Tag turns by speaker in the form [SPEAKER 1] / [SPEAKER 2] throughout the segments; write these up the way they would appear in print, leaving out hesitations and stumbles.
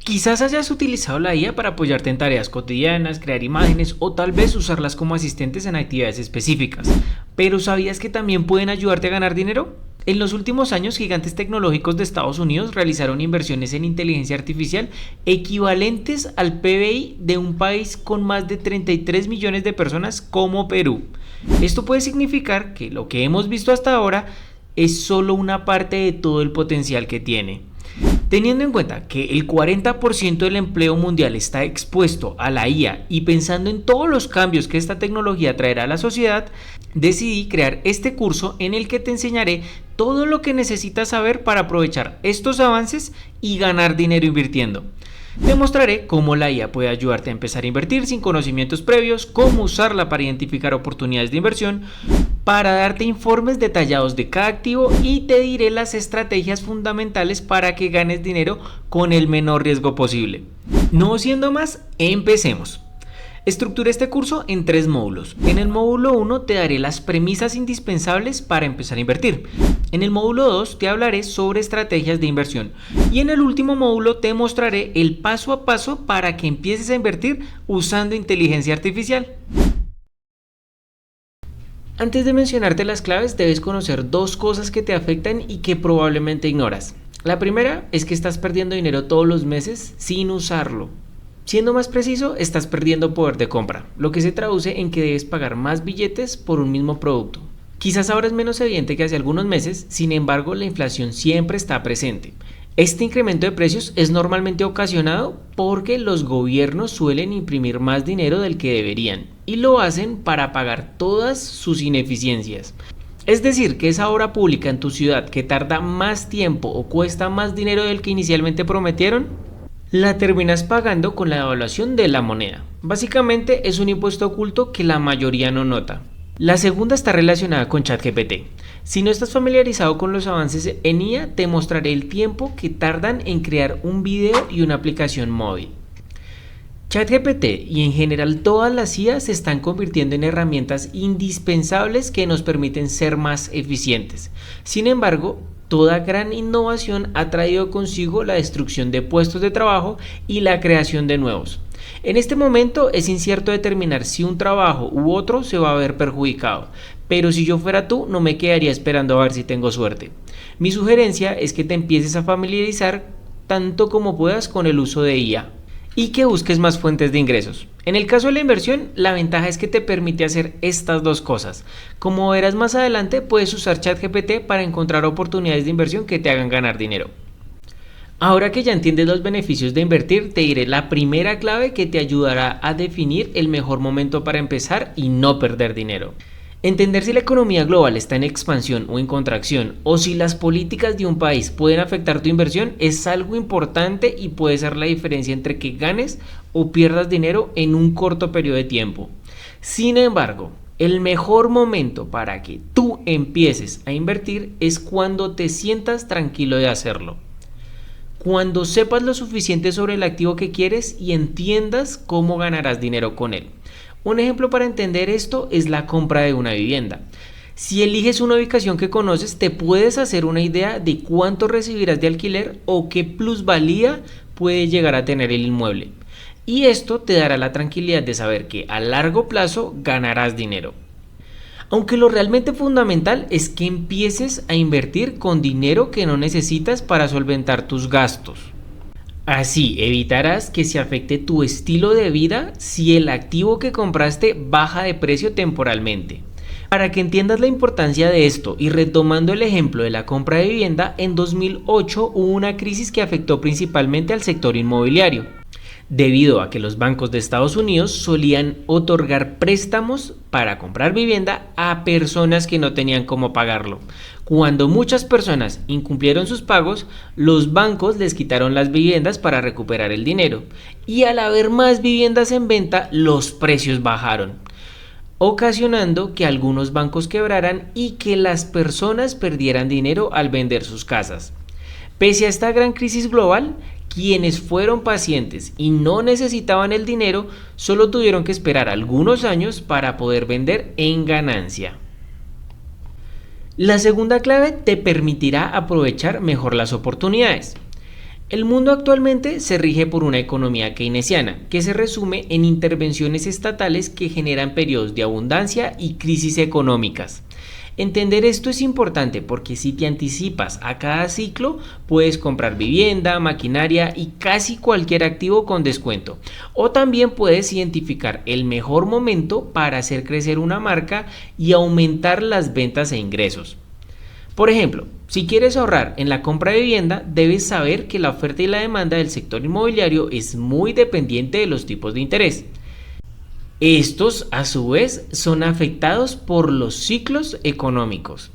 [SPEAKER 1] Quizás hayas utilizado la IA para apoyarte en tareas cotidianas, crear imágenes o tal vez usarlas como asistentes en actividades específicas. Pero ¿sabías que también pueden ayudarte a ganar dinero? En los últimos años, gigantes tecnológicos de Estados Unidos realizaron inversiones en inteligencia artificial equivalentes al PBI de un país con más de 33 millones de personas como Perú. Esto puede significar que lo que hemos visto hasta ahora es solo una parte de todo el potencial que tiene. Teniendo en cuenta que el 40% del empleo mundial está expuesto a la IA y pensando en todos los cambios que esta tecnología traerá a la sociedad, decidí crear este curso en el que te enseñaré todo lo que necesitas saber para aprovechar estos avances y ganar dinero invirtiendo. Te mostraré cómo la IA puede ayudarte a empezar a invertir sin conocimientos previos, cómo usarla para identificar oportunidades de inversión, para darte informes detallados de cada activo y te diré las estrategias fundamentales para que ganes dinero con el menor riesgo posible. No siendo más, empecemos. Estructuré este curso en 3 módulos. En el módulo 1 te daré las premisas indispensables para empezar a invertir. En el módulo 2 te hablaré sobre estrategias de inversión. Y en el último módulo te mostraré el paso a paso para que empieces a invertir usando inteligencia artificial. Antes de mencionarte las claves, debes conocer 2 cosas que te afectan y que probablemente ignoras. La primera es que estás perdiendo dinero todos los meses sin usarlo. Siendo más preciso, estás perdiendo poder de compra, lo que se traduce en que debes pagar más billetes por un mismo producto. Quizás ahora es menos evidente que hace algunos meses, sin embargo, la inflación siempre está presente. Este incremento de precios es normalmente ocasionado porque los gobiernos suelen imprimir más dinero del que deberían y lo hacen para pagar todas sus ineficiencias. Es decir, que esa obra pública en tu ciudad que tarda más tiempo o cuesta más dinero del que inicialmente prometieron, la terminas pagando con la devaluación de la moneda. Básicamente es un impuesto oculto que la mayoría no nota. La segunda está relacionada con ChatGPT. Si no estás familiarizado con los avances en IA, te mostraré el tiempo que tardan en crear un video y una aplicación móvil. ChatGPT y en general todas las IA se están convirtiendo en herramientas indispensables que nos permiten ser más eficientes. Sin embargo, toda gran innovación ha traído consigo la destrucción de puestos de trabajo y la creación de nuevos. En este momento es incierto determinar si un trabajo u otro se va a ver perjudicado, pero si yo fuera tú no me quedaría esperando a ver si tengo suerte. Mi sugerencia es que te empieces a familiarizar tanto como puedas con el uso de IA y que busques más fuentes de ingresos. En el caso de la inversión, la ventaja es que te permite hacer estas 2 cosas. Como verás más adelante, puedes usar ChatGPT para encontrar oportunidades de inversión que te hagan ganar dinero. Ahora que ya entiendes los beneficios de invertir, te diré la primera clave que te ayudará a definir el mejor momento para empezar y no perder dinero. Entender si la economía global está en expansión o en contracción, o si las políticas de un país pueden afectar tu inversión, es algo importante y puede ser la diferencia entre que ganes o pierdas dinero en un corto periodo de tiempo. Sin embargo, el mejor momento para que tú empieces a invertir es cuando te sientas tranquilo de hacerlo. Cuando sepas lo suficiente sobre el activo que quieres y entiendas cómo ganarás dinero con él. Un ejemplo para entender esto es la compra de una vivienda. Si eliges una ubicación que conoces, te puedes hacer una idea de cuánto recibirás de alquiler o qué plusvalía puede llegar a tener el inmueble. Y esto te dará la tranquilidad de saber que a largo plazo ganarás dinero. Aunque lo realmente fundamental es que empieces a invertir con dinero que no necesitas para solventar tus gastos. Así evitarás que se afecte tu estilo de vida si el activo que compraste baja de precio temporalmente. Para que entiendas la importancia de esto y retomando el ejemplo de la compra de vivienda, en 2008 hubo una crisis que afectó principalmente al sector inmobiliario, debido a que los bancos de Estados Unidos solían otorgar préstamos para comprar vivienda a personas que no tenían cómo pagarlo. Cuando muchas personas incumplieron sus pagos, los bancos les quitaron las viviendas para recuperar el dinero. Y al haber más viviendas en venta, los precios bajaron, ocasionando que algunos bancos quebraran y que las personas perdieran dinero al vender sus casas. Pese a esta gran crisis global, quienes fueron pacientes y no necesitaban el dinero, solo tuvieron que esperar algunos años para poder vender en ganancia. La segunda clave te permitirá aprovechar mejor las oportunidades. El mundo actualmente se rige por una economía keynesiana, que se resume en intervenciones estatales que generan periodos de abundancia y crisis económicas. Entender esto es importante porque si te anticipas a cada ciclo, puedes comprar vivienda, maquinaria y casi cualquier activo con descuento. O también puedes identificar el mejor momento para hacer crecer una marca y aumentar las ventas e ingresos. Por ejemplo, si quieres ahorrar en la compra de vivienda, debes saber que la oferta y la demanda del sector inmobiliario es muy dependiente de los tipos de interés. Estos, a su vez, son afectados por los ciclos económicos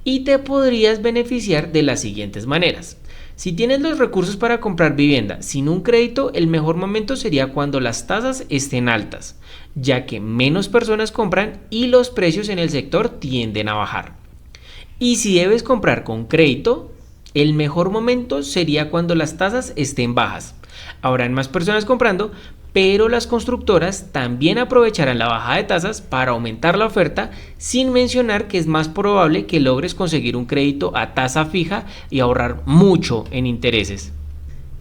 [SPEAKER 1] y te podrías beneficiar de las siguientes maneras. Si tienes los recursos para comprar vivienda sin un crédito, el mejor momento sería cuando las tasas estén altas, ya que menos personas compran y los precios en el sector tienden a bajar. Y si debes comprar con crédito, el mejor momento sería cuando las tasas estén bajas. Habrán más personas comprando, pero las constructoras también aprovecharán la bajada de tasas para aumentar la oferta, sin mencionar que es más probable que logres conseguir un crédito a tasa fija y ahorrar mucho en intereses.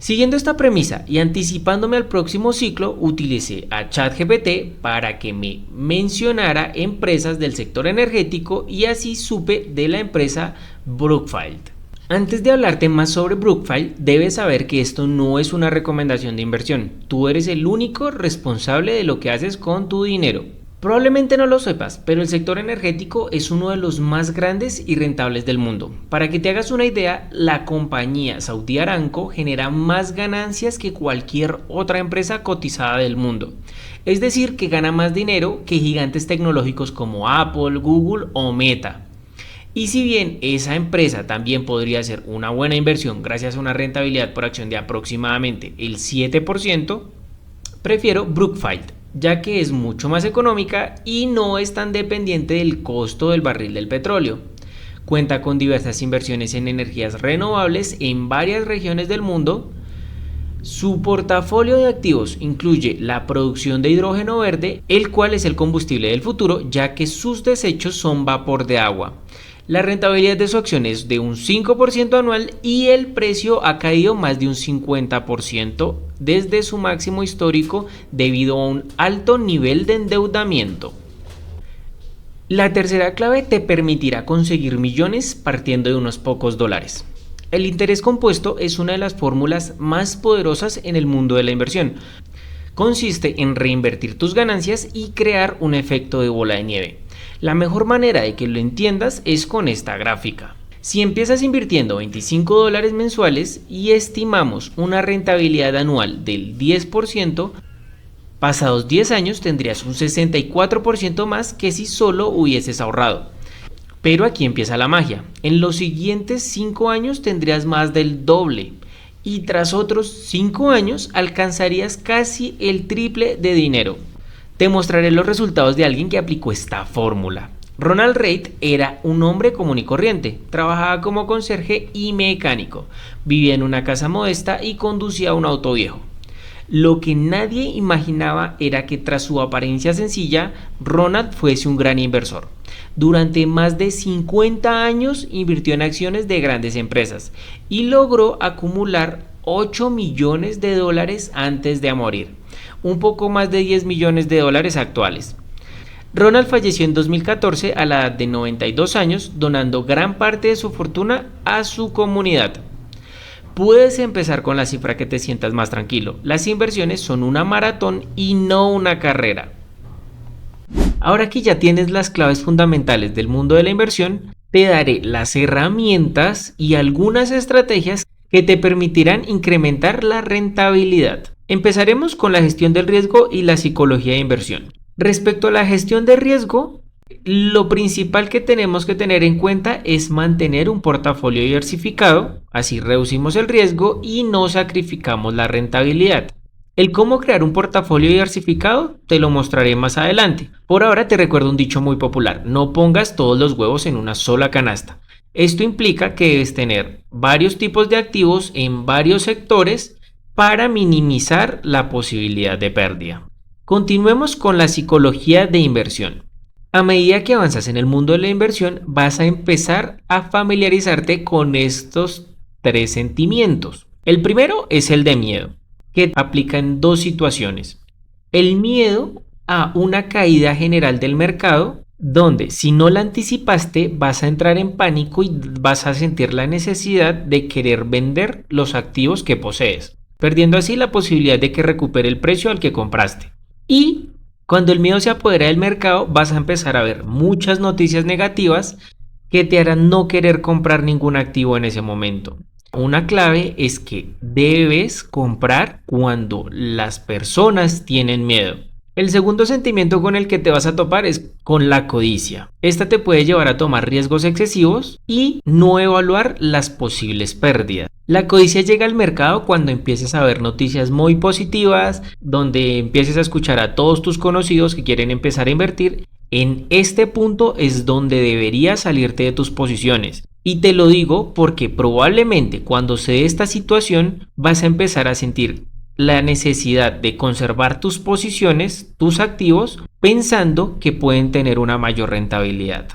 [SPEAKER 1] Siguiendo esta premisa y anticipándome al próximo ciclo, utilicé a ChatGPT para que me mencionara empresas del sector energético y así supe de la empresa Brookfield. Antes de hablarte más sobre Brookfield, debes saber que esto no es una recomendación de inversión. Tú eres el único responsable de lo que haces con tu dinero. Probablemente no lo sepas, pero el sector energético es uno de los más grandes y rentables del mundo. Para que te hagas una idea, la compañía Saudi Aramco genera más ganancias que cualquier otra empresa cotizada del mundo. Es decir, que gana más dinero que gigantes tecnológicos como Apple, Google o Meta. Y si bien esa empresa también podría ser una buena inversión gracias a una rentabilidad por acción de aproximadamente el 7%, prefiero Brookfield, ya que es mucho más económica y no es tan dependiente del costo del barril del petróleo. Cuenta con diversas inversiones en energías renovables en varias regiones del mundo. Su portafolio de activos incluye la producción de hidrógeno verde, el cual es el combustible del futuro, ya que sus desechos son vapor de agua. La rentabilidad de su acción es de un 5% anual y el precio ha caído más de un 50% desde su máximo histórico debido a un alto nivel de endeudamiento. La tercera clave te permitirá conseguir millones partiendo de unos pocos dólares. El interés compuesto es una de las fórmulas más poderosas en el mundo de la inversión. Consiste en reinvertir tus ganancias y crear un efecto de bola de nieve. La mejor manera de que lo entiendas es con esta gráfica. Si empiezas invirtiendo $25 mensuales y estimamos una rentabilidad anual del 10%, pasados 10 años tendrías un 64% más que si solo hubieses ahorrado. Pero aquí empieza la magia. En los siguientes 5 años tendrías más del doble y tras otros 5 años alcanzarías casi el triple de dinero. Te mostraré los resultados de alguien que aplicó esta fórmula. Ronald Reid era un hombre común y corriente, trabajaba como conserje y mecánico, vivía en una casa modesta y conducía un auto viejo. Lo que nadie imaginaba era que tras su apariencia sencilla, Ronald fuese un gran inversor. Durante más de 50 años invirtió en acciones de grandes empresas y logró acumular $8 millones antes de morir, un poco más de $10 millones actuales. Ronald falleció en 2014 a la edad de 92 años, donando gran parte de su fortuna a su comunidad. Puedes empezar con la cifra que te sientas más tranquilo. Las inversiones son una maratón y no una carrera. Ahora que ya tienes las claves fundamentales del mundo de la inversión, te daré las herramientas y algunas estrategias que te permitirán incrementar la rentabilidad. Empezaremos con la gestión del riesgo y la psicología de inversión. Respecto a la gestión de riesgo, lo principal que tenemos que tener en cuenta es mantener un portafolio diversificado, así reducimos el riesgo y no sacrificamos la rentabilidad. El cómo crear un portafolio diversificado te lo mostraré más adelante. Por ahora te recuerdo un dicho muy popular: no pongas todos los huevos en una sola canasta. Esto implica que debes tener varios tipos de activos en varios sectores para minimizar la posibilidad de pérdida. Continuemos con la psicología de inversión. A medida que avanzas en el mundo de la inversión, vas a empezar a familiarizarte con estos 3 sentimientos. El primero es el de miedo, que aplica en dos situaciones. El miedo a una caída general del mercado, donde si no la anticipaste vas a entrar en pánico y vas a sentir la necesidad de querer vender los activos que posees, perdiendo así la posibilidad de que recupere el precio al que compraste. Y cuando el miedo se apodera del mercado, vas a empezar a ver muchas noticias negativas que te harán no querer comprar ningún activo en ese momento. Una clave es que debes comprar cuando las personas tienen miedo. El segundo sentimiento con el que te vas a topar es con la codicia. Esta te puede llevar a tomar riesgos excesivos y no evaluar las posibles pérdidas. La codicia llega al mercado cuando empieces a ver noticias muy positivas, donde empieces a escuchar a todos tus conocidos que quieren empezar a invertir. En este punto es donde deberías salirte de tus posiciones. Y te lo digo porque probablemente cuando se dé esta situación vas a empezar a sentir la necesidad de conservar tus posiciones, tus activos, pensando que pueden tener una mayor rentabilidad.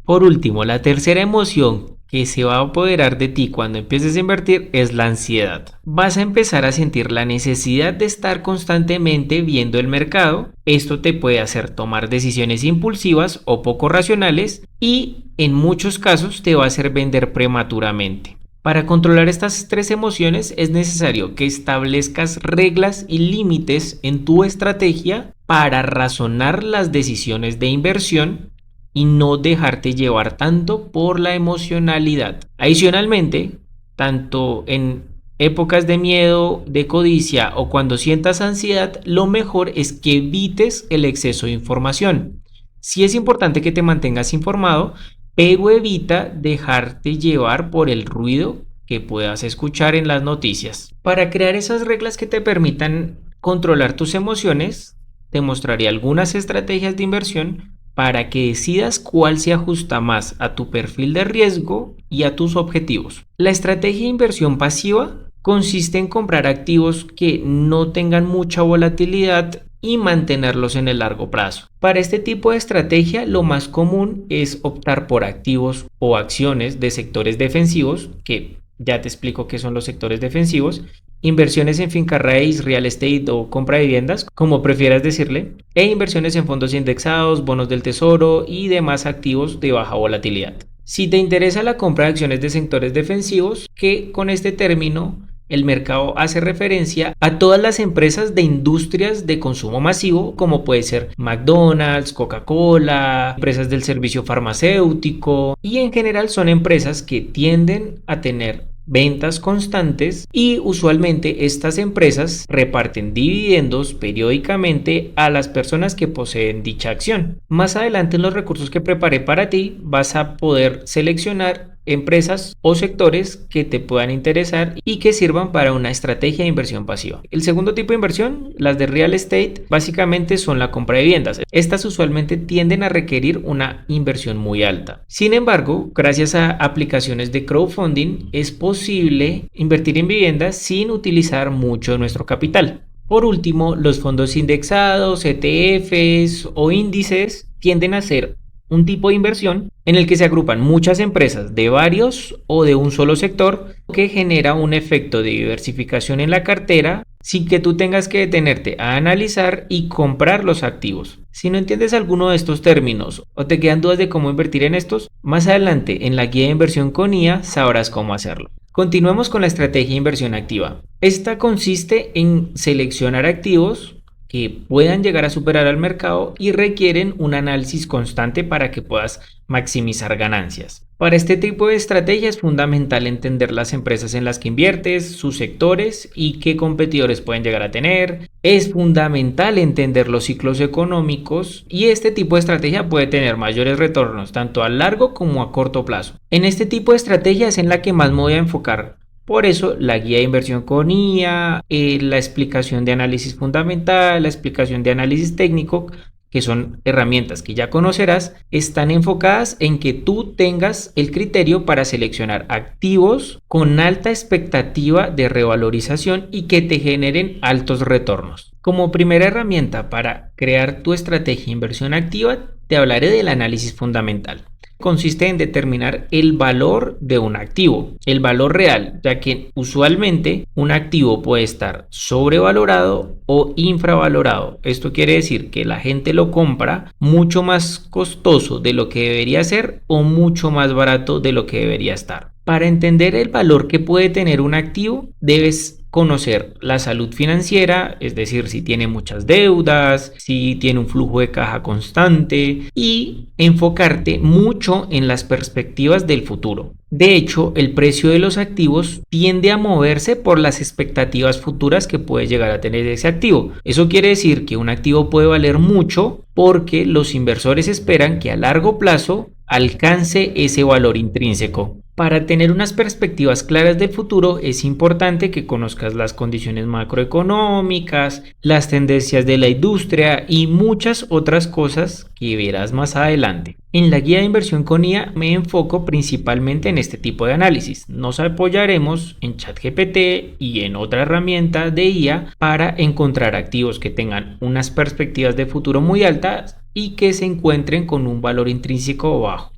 [SPEAKER 1] Por último, la tercera emoción que se va a apoderar de ti cuando empieces a invertir es la ansiedad. Vas a empezar a sentir la necesidad de estar constantemente viendo el mercado. Esto te puede hacer tomar decisiones impulsivas o poco racionales y en muchos casos te va a hacer vender prematuramente. Para controlar estas tres emociones es necesario que establezcas reglas y límites en tu estrategia para razonar las decisiones de inversión y no dejarte llevar tanto por la emocionalidad. Adicionalmente, tanto en épocas de miedo, de codicia o cuando sientas ansiedad, lo mejor es que evites el exceso de información. Sí es importante que te mantengas informado, pero evita dejarte llevar por el ruido que puedas escuchar en las noticias. Para crear esas reglas que te permitan controlar tus emociones, te mostraré algunas estrategias de inversión para que decidas cuál se ajusta más a tu perfil de riesgo y a tus objetivos. La estrategia de inversión pasiva consiste en comprar activos que no tengan mucha volatilidad y mantenerlos en el largo plazo. Para este tipo de estrategia, lo más común es optar por activos o acciones de sectores defensivos, que ya te explico qué son los sectores defensivos, inversiones en finca raíz, real estate o compra de viviendas, como prefieras decirle, e inversiones en fondos indexados, bonos del tesoro y demás activos de baja volatilidad. Si te interesa la compra de acciones de sectores defensivos, que con este término el mercado hace referencia a todas las empresas de industrias de consumo masivo, como puede ser McDonald's, Coca-Cola, empresas del servicio farmacéutico, y en general son empresas que tienden a tener ventas constantes y usualmente estas empresas reparten dividendos periódicamente a las personas que poseen dicha acción. Más adelante en los recursos que preparé para ti vas a poder seleccionar empresas o sectores que te puedan interesar y que sirvan para una estrategia de inversión pasiva. El segundo tipo de inversión, las de real estate, básicamente son la compra de viviendas. Estas usualmente tienden a requerir una inversión muy alta. Sin embargo, gracias a aplicaciones de crowdfunding es posible invertir en viviendas sin utilizar mucho de nuestro capital. Por último, los fondos indexados, ETFs o índices tienden a ser un tipo de inversión en el que se agrupan muchas empresas de varios o de un solo sector, que genera un efecto de diversificación en la cartera sin que tú tengas que detenerte a analizar y comprar los activos. Si no entiendes alguno de estos términos o te quedan dudas de cómo invertir en estos, más adelante en la guía de inversión con IA sabrás cómo hacerlo. Continuemos con la estrategia de inversión activa. Esta consiste en seleccionar activos que puedan llegar a superar al mercado y requieren un análisis constante para que puedas maximizar ganancias. Para este tipo de estrategia es fundamental entender las empresas en las que inviertes, sus sectores y qué competidores pueden llegar a tener. Es fundamental entender los ciclos económicos y este tipo de estrategia puede tener mayores retornos tanto a largo como a corto plazo. En este tipo de estrategia es en la que más me voy a enfocar. Por eso la guía de inversión con IA, la explicación de análisis fundamental, la explicación de análisis técnico, que son herramientas que ya conocerás, están enfocadas en que tú tengas el criterio para seleccionar activos con alta expectativa de revalorización y que te generen altos retornos. Como primera herramienta para crear tu estrategia de inversión activa, te hablaré del análisis fundamental. consiste en determinar el valor de un activo, el valor real, ya que usualmente un activo puede estar sobrevalorado o infravalorado. Esto quiere decir que la gente lo compra mucho más costoso de lo que debería ser o mucho más barato de lo que debería estar. Para entender el valor que puede tener un activo, debes conocer la salud financiera, es decir, si tiene muchas deudas, si tiene un flujo de caja constante, y enfocarte mucho en las perspectivas del futuro. De hecho, el precio de los activos tiende a moverse por las expectativas futuras que puede llegar a tener ese activo. Eso quiere decir que un activo puede valer mucho porque los inversores esperan que a largo plazo alcance ese valor intrínseco. Para tener unas perspectivas claras del futuro es importante que conozcas las condiciones macroeconómicas, las tendencias de la industria y muchas otras cosas que verás más adelante. En la guía de inversión con IA me enfoco principalmente en este tipo de análisis. Nos apoyaremos en ChatGPT y en otra herramienta de IA para encontrar activos que tengan unas perspectivas de futuro muy altas y que se encuentren con un valor intrínseco bajo.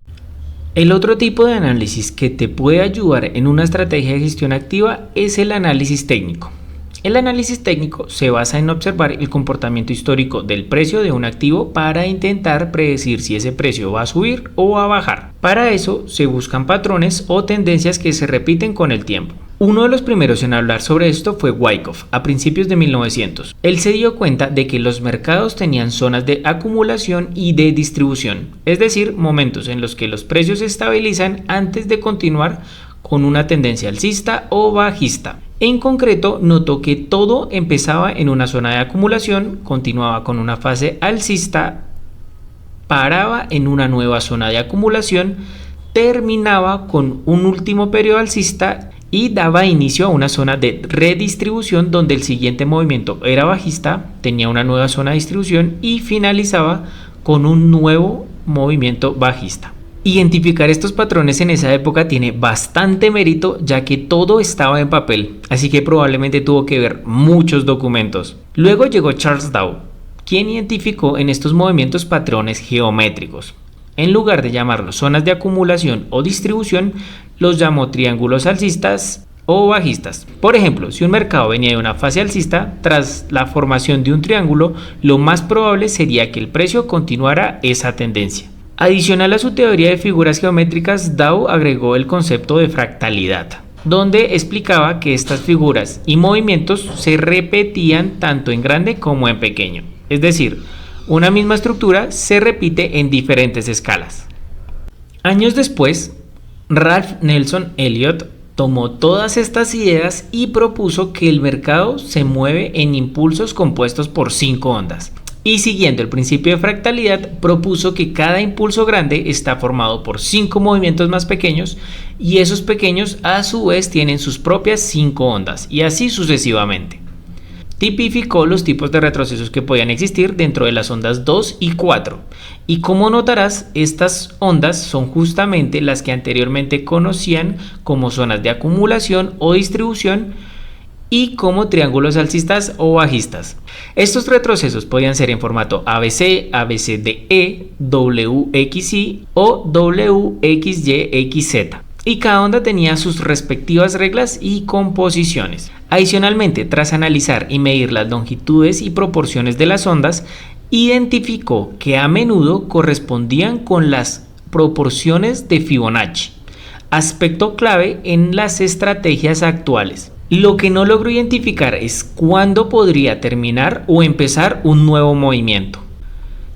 [SPEAKER 1] El otro tipo de análisis que te puede ayudar en una estrategia de gestión activa es el análisis técnico. El análisis técnico se basa en observar el comportamiento histórico del precio de un activo para intentar predecir si ese precio va a subir o a bajar. Para eso se buscan patrones o tendencias que se repiten con el tiempo. Uno de los primeros en hablar sobre esto fue Wyckoff a principios de 1900. Él se dio cuenta de que los mercados tenían zonas de acumulación y de distribución, es decir, momentos en los que los precios se estabilizan antes de continuar con una tendencia alcista o bajista. En concreto, notó que todo empezaba en una zona de acumulación, continuaba con una fase alcista, paraba en una nueva zona de acumulación, terminaba con un último periodo alcista y daba inicio a una zona de redistribución donde el siguiente movimiento era bajista, tenía una nueva zona de distribución y finalizaba con un nuevo movimiento bajista. Identificar estos patrones en esa época tiene bastante mérito, ya que todo estaba en papel, así que probablemente tuvo que ver muchos documentos. Luego llegó Charles Dow, quien identificó en estos movimientos patrones geométricos. En lugar de llamarlos zonas de acumulación o distribución, los llamó triángulos alcistas o bajistas. Por ejemplo, si un mercado venía de una fase alcista, tras la formación de un triángulo, lo más probable sería que el precio continuara esa tendencia. Adicional a su teoría de figuras geométricas, Dow agregó el concepto de fractalidad, donde explicaba que estas figuras y movimientos se repetían tanto en grande como en pequeño. Es decir, una misma estructura se repite en diferentes escalas. Años después, Ralph Nelson Elliott tomó todas estas ideas y propuso que el mercado se mueve en impulsos compuestos por 5 ondas. Y siguiendo el principio de fractalidad, propuso que cada impulso grande está formado por 5 movimientos más pequeños y esos pequeños a su vez tienen sus propias 5 ondas y así sucesivamente. Tipificó los tipos de retrocesos que podían existir dentro de las ondas 2 y 4 y como notarás, estas ondas son justamente las que anteriormente conocían como zonas de acumulación o distribución y como triángulos alcistas o bajistas. Estos retrocesos podían ser en formato ABC, ABCDE, WXY o WXYXZ. Y cada onda tenía sus respectivas reglas y composiciones. Adicionalmente, tras analizar y medir las longitudes y proporciones de las ondas, identificó que a menudo correspondían con las proporciones de Fibonacci, aspecto clave en las estrategias actuales. Lo que no logró identificar es cuándo podría terminar o empezar un nuevo movimiento.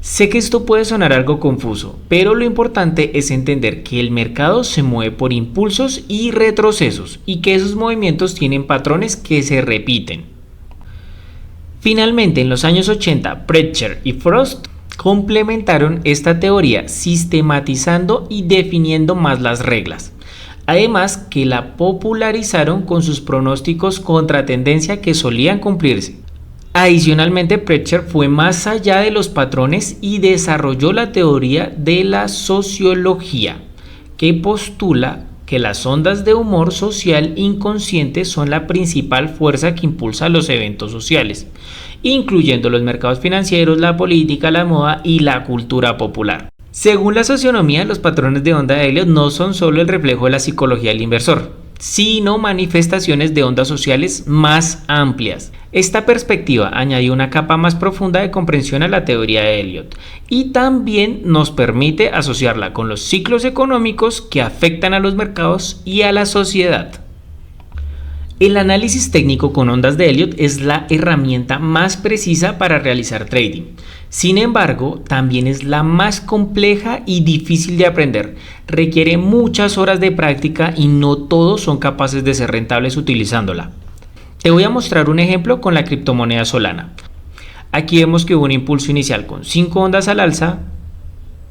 [SPEAKER 1] Sé que esto puede sonar algo confuso, pero lo importante es entender que el mercado se mueve por impulsos y retrocesos y que esos movimientos tienen patrones que se repiten. Finalmente, en los años 80, Prechter y Frost complementaron esta teoría sistematizando y definiendo más las reglas. Además que la popularizaron con sus pronósticos contra tendencia que solían cumplirse. Adicionalmente, Prechter fue más allá de los patrones y desarrolló la teoría de la sociología, que postula que las ondas de humor social inconsciente son la principal fuerza que impulsa los eventos sociales, incluyendo los mercados financieros, la política, la moda y la cultura popular. Según la socionomía, los patrones de onda de Elliot no son solo el reflejo de la psicología del inversor, sino manifestaciones de ondas sociales más amplias. Esta perspectiva añadió una capa más profunda de comprensión a la teoría de Elliot y también nos permite asociarla con los ciclos económicos que afectan a los mercados y a la sociedad. El análisis técnico con ondas de Elliot es la herramienta más precisa para realizar trading. Sin embargo, también es la más compleja y difícil de aprender. Requiere muchas horas de práctica y no todos son capaces de ser rentables utilizándola. Te voy a mostrar un ejemplo con la criptomoneda Solana. Aquí vemos que hubo un impulso inicial con 5 ondas al alza,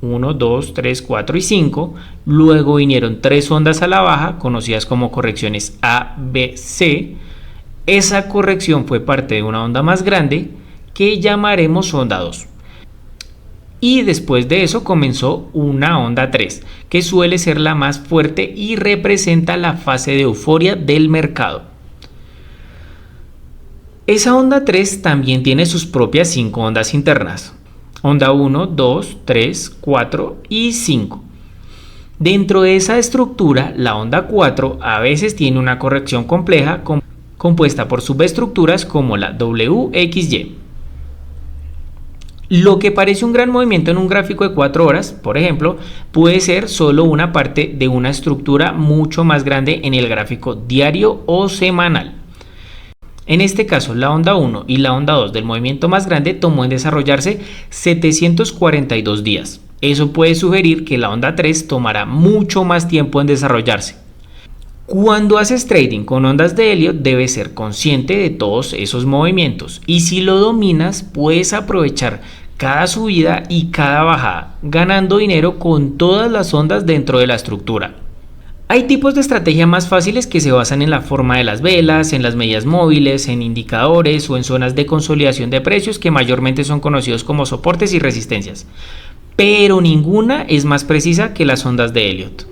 [SPEAKER 1] 1, 2, 3, 4 y 5, luego vinieron 3 ondas a la baja, conocidas como correcciones A, B, C. Esa corrección fue parte de una onda más grande que llamaremos onda 2. Y después de eso comenzó una onda 3, que suele ser la más fuerte y representa la fase de euforia del mercado. Esa onda 3 también tiene sus propias 5 ondas internas. Onda 1, 2, 3, 4 y 5. Dentro de esa estructura, la onda 4 a veces tiene una corrección compleja compuesta por subestructuras como la WXY. Lo que parece un gran movimiento en un gráfico de 4 horas, por ejemplo, puede ser solo una parte de una estructura mucho más grande en el gráfico diario o semanal. En este caso, la onda 1 y la onda 2 del movimiento más grande tomó en desarrollarse 742 días. Eso puede sugerir que la onda 3 tomará mucho más tiempo en desarrollarse. Cuando haces trading con ondas de Elliot, debes ser consciente de todos esos movimientos y si lo dominas, puedes aprovechar cada subida y cada bajada, ganando dinero con todas las ondas dentro de la estructura. Hay tipos de estrategia más fáciles que se basan en la forma de las velas, en las medias móviles, en indicadores o en zonas de consolidación de precios que mayormente son conocidos como soportes y resistencias, pero ninguna es más precisa que las ondas de Elliot.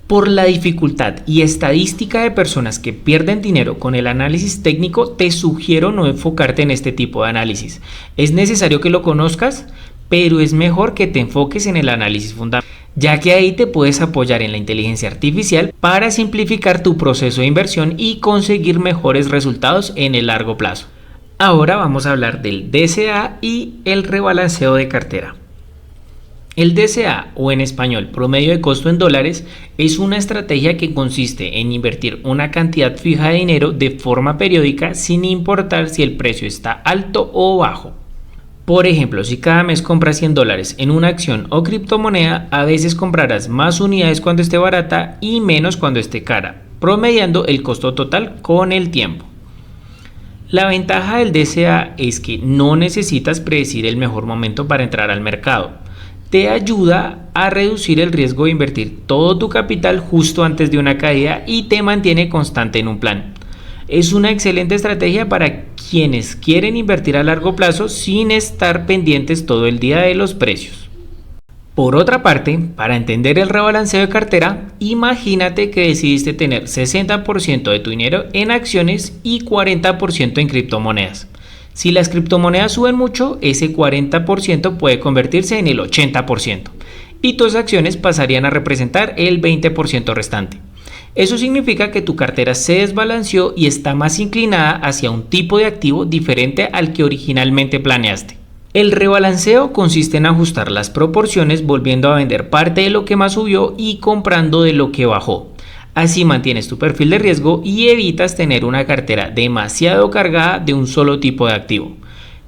[SPEAKER 1] Por la dificultad y estadística de personas que pierden dinero con el análisis técnico, te sugiero no enfocarte en este tipo de análisis. Es necesario que lo conozcas, pero es mejor que te enfoques en el análisis fundamental, ya que ahí te puedes apoyar en la inteligencia artificial para simplificar tu proceso de inversión y conseguir mejores resultados en el largo plazo. Ahora vamos a hablar del DCA y el rebalanceo de cartera. El DCA, o en español promedio de costo en dólares, es una estrategia que consiste en invertir una cantidad fija de dinero de forma periódica sin importar si el precio está alto o bajo. Por ejemplo, si cada mes compras $100 en una acción o criptomoneda, a veces comprarás más unidades cuando esté barata y menos cuando esté cara, promediando el costo total con el tiempo. La ventaja del DCA es que no necesitas predecir el mejor momento para entrar al mercado. Te ayuda a reducir el riesgo de invertir todo tu capital justo antes de una caída y te mantiene constante en un plan. Es una excelente estrategia para quienes quieren invertir a largo plazo sin estar pendientes todo el día de los precios. Por otra parte, para entender el rebalanceo de cartera, imagínate que decidiste tener 60% de tu dinero en acciones y 40% en criptomonedas. Si las criptomonedas suben mucho, ese 40% puede convertirse en el 80% y tus acciones pasarían a representar el 20% restante. Eso significa que tu cartera se desbalanceó y está más inclinada hacia un tipo de activo diferente al que originalmente planeaste. El rebalanceo consiste en ajustar las proporciones volviendo a vender parte de lo que más subió y comprando de lo que bajó. Así mantienes tu perfil de riesgo y evitas tener una cartera demasiado cargada de un solo tipo de activo.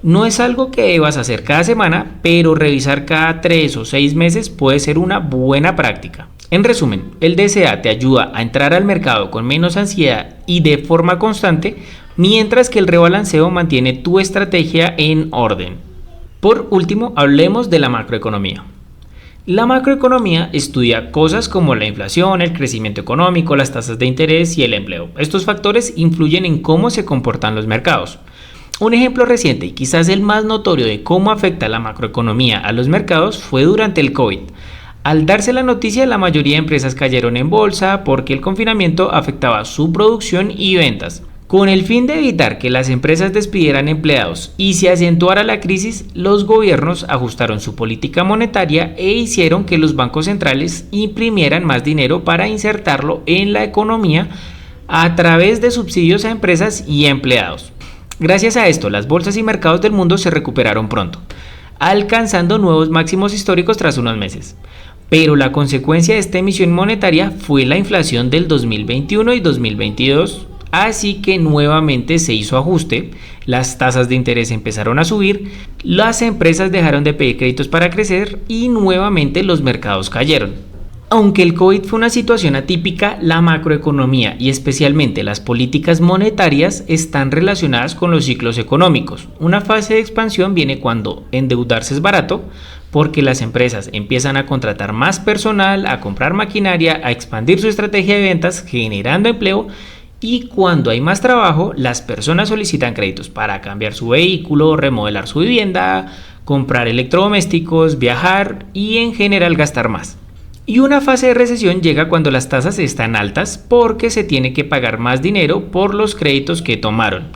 [SPEAKER 1] No es algo que debas hacer cada semana, pero revisar cada 3 o 6 meses puede ser una buena práctica. En resumen, el DCA te ayuda a entrar al mercado con menos ansiedad y de forma constante, mientras que el rebalanceo mantiene tu estrategia en orden. Por último, hablemos de la macroeconomía. La macroeconomía estudia cosas como la inflación, el crecimiento económico, las tasas de interés y el empleo. Estos factores influyen en cómo se comportan los mercados. Un ejemplo reciente y quizás el más notorio de cómo afecta la macroeconomía a los mercados fue durante el COVID. Al darse la noticia, la mayoría de empresas cayeron en bolsa porque el confinamiento afectaba su producción y ventas. Con el fin de evitar que las empresas despidieran empleados y se acentuara la crisis, los gobiernos ajustaron su política monetaria e hicieron que los bancos centrales imprimieran más dinero para insertarlo en la economía a través de subsidios a empresas y empleados. Gracias a esto, las bolsas y mercados del mundo se recuperaron pronto, alcanzando nuevos máximos históricos tras unos meses. Pero la consecuencia de esta emisión monetaria fue la inflación del 2021 y 2022. Así que nuevamente se hizo ajuste, las tasas de interés empezaron a subir, las empresas dejaron de pedir créditos para crecer y nuevamente los mercados cayeron. Aunque el COVID fue una situación atípica, la macroeconomía y especialmente las políticas monetarias están relacionadas con los ciclos económicos. Una fase de expansión viene cuando endeudarse es barato, porque las empresas empiezan a contratar más personal, a comprar maquinaria, a expandir su estrategia de ventas, generando empleo. Y cuando hay más trabajo, las personas solicitan créditos para cambiar su vehículo, remodelar su vivienda, comprar electrodomésticos, viajar y en general gastar más. Y una fase de recesión llega cuando las tasas están altas porque se tiene que pagar más dinero por los créditos que tomaron.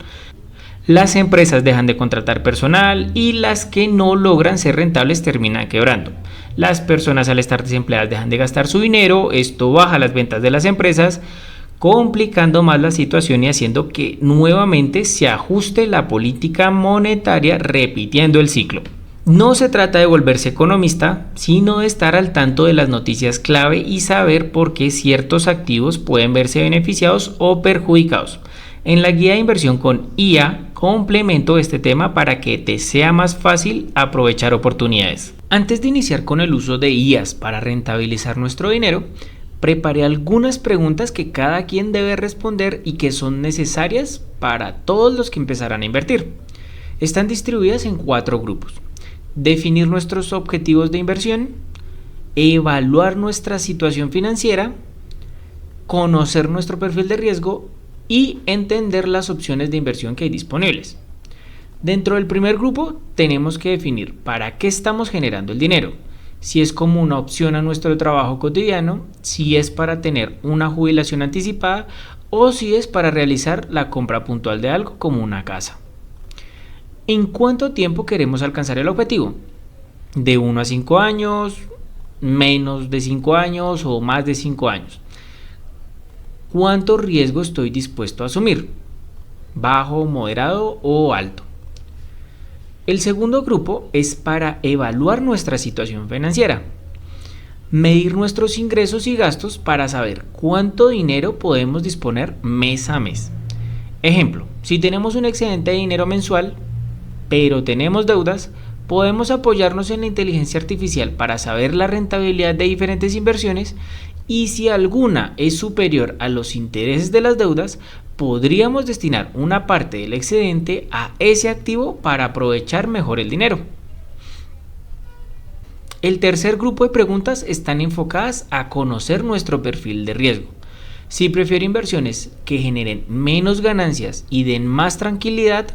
[SPEAKER 1] Las empresas dejan de contratar personal y las que no logran ser rentables terminan quebrando. Las personas al estar desempleadas dejan de gastar su dinero, esto baja las ventas de las empresas, complicando más la situación y haciendo que nuevamente se ajuste la política monetaria, repitiendo el ciclo. No se trata de volverse economista, sino de estar al tanto de las noticias clave y saber por qué ciertos activos pueden verse beneficiados o perjudicados. En la guía de inversión con IA complemento este tema para que te sea más fácil aprovechar oportunidades. Antes de iniciar con el uso de IAs para rentabilizar nuestro dinero, preparé algunas preguntas que cada quien debe responder y que son necesarias para todos los que empezarán a invertir. Están distribuidas en 4 grupos. Definir nuestros objetivos de inversión, evaluar nuestra situación financiera, conocer nuestro perfil de riesgo y entender las opciones de inversión que hay disponibles. Dentro del primer grupo tenemos que definir para qué estamos generando el dinero. Si es como una opción a nuestro trabajo cotidiano, si es para tener una jubilación anticipada o si es para realizar la compra puntual de algo como una casa. ¿En cuánto tiempo queremos alcanzar el objetivo? ¿De 1 a 5 años, menos de 5 años o más de 5 años? ¿Cuánto riesgo estoy dispuesto a asumir? ¿Bajo, moderado o alto? El segundo grupo es para evaluar nuestra situación financiera. Medir nuestros ingresos y gastos para saber cuánto dinero podemos disponer mes a mes. Ejemplo, si tenemos un excedente de dinero mensual, pero tenemos deudas, podemos apoyarnos en la inteligencia artificial para saber la rentabilidad de diferentes inversiones y si alguna es superior a los intereses de las deudas, podríamos destinar una parte del excedente a ese activo para aprovechar mejor el dinero. El tercer grupo de preguntas están enfocadas a conocer nuestro perfil de riesgo. Si prefiero inversiones que generen menos ganancias y den más tranquilidad,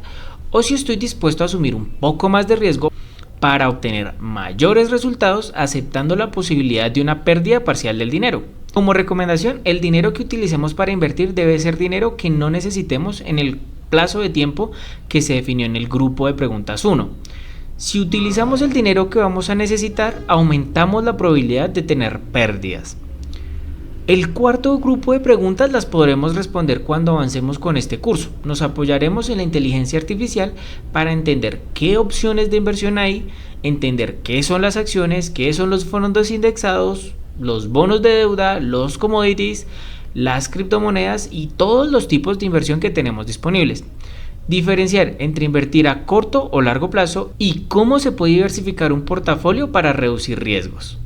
[SPEAKER 1] o si estoy dispuesto a asumir un poco más de riesgo para obtener mayores resultados aceptando la posibilidad de una pérdida parcial del dinero. Como recomendación, el dinero que utilicemos para invertir debe ser dinero que no necesitemos en el plazo de tiempo que se definió en el grupo de preguntas 1. Si utilizamos el dinero que vamos a necesitar, aumentamos la probabilidad de tener pérdidas. El cuarto grupo de preguntas las podremos responder cuando avancemos con este curso. Nos apoyaremos en la inteligencia artificial para entender qué opciones de inversión hay, entender qué son las acciones, qué son los fondos indexados, los bonos de deuda, los commodities, las criptomonedas y todos los tipos de inversión que tenemos disponibles. Diferenciar entre invertir a corto o largo plazo y cómo se puede diversificar un portafolio para reducir riesgos.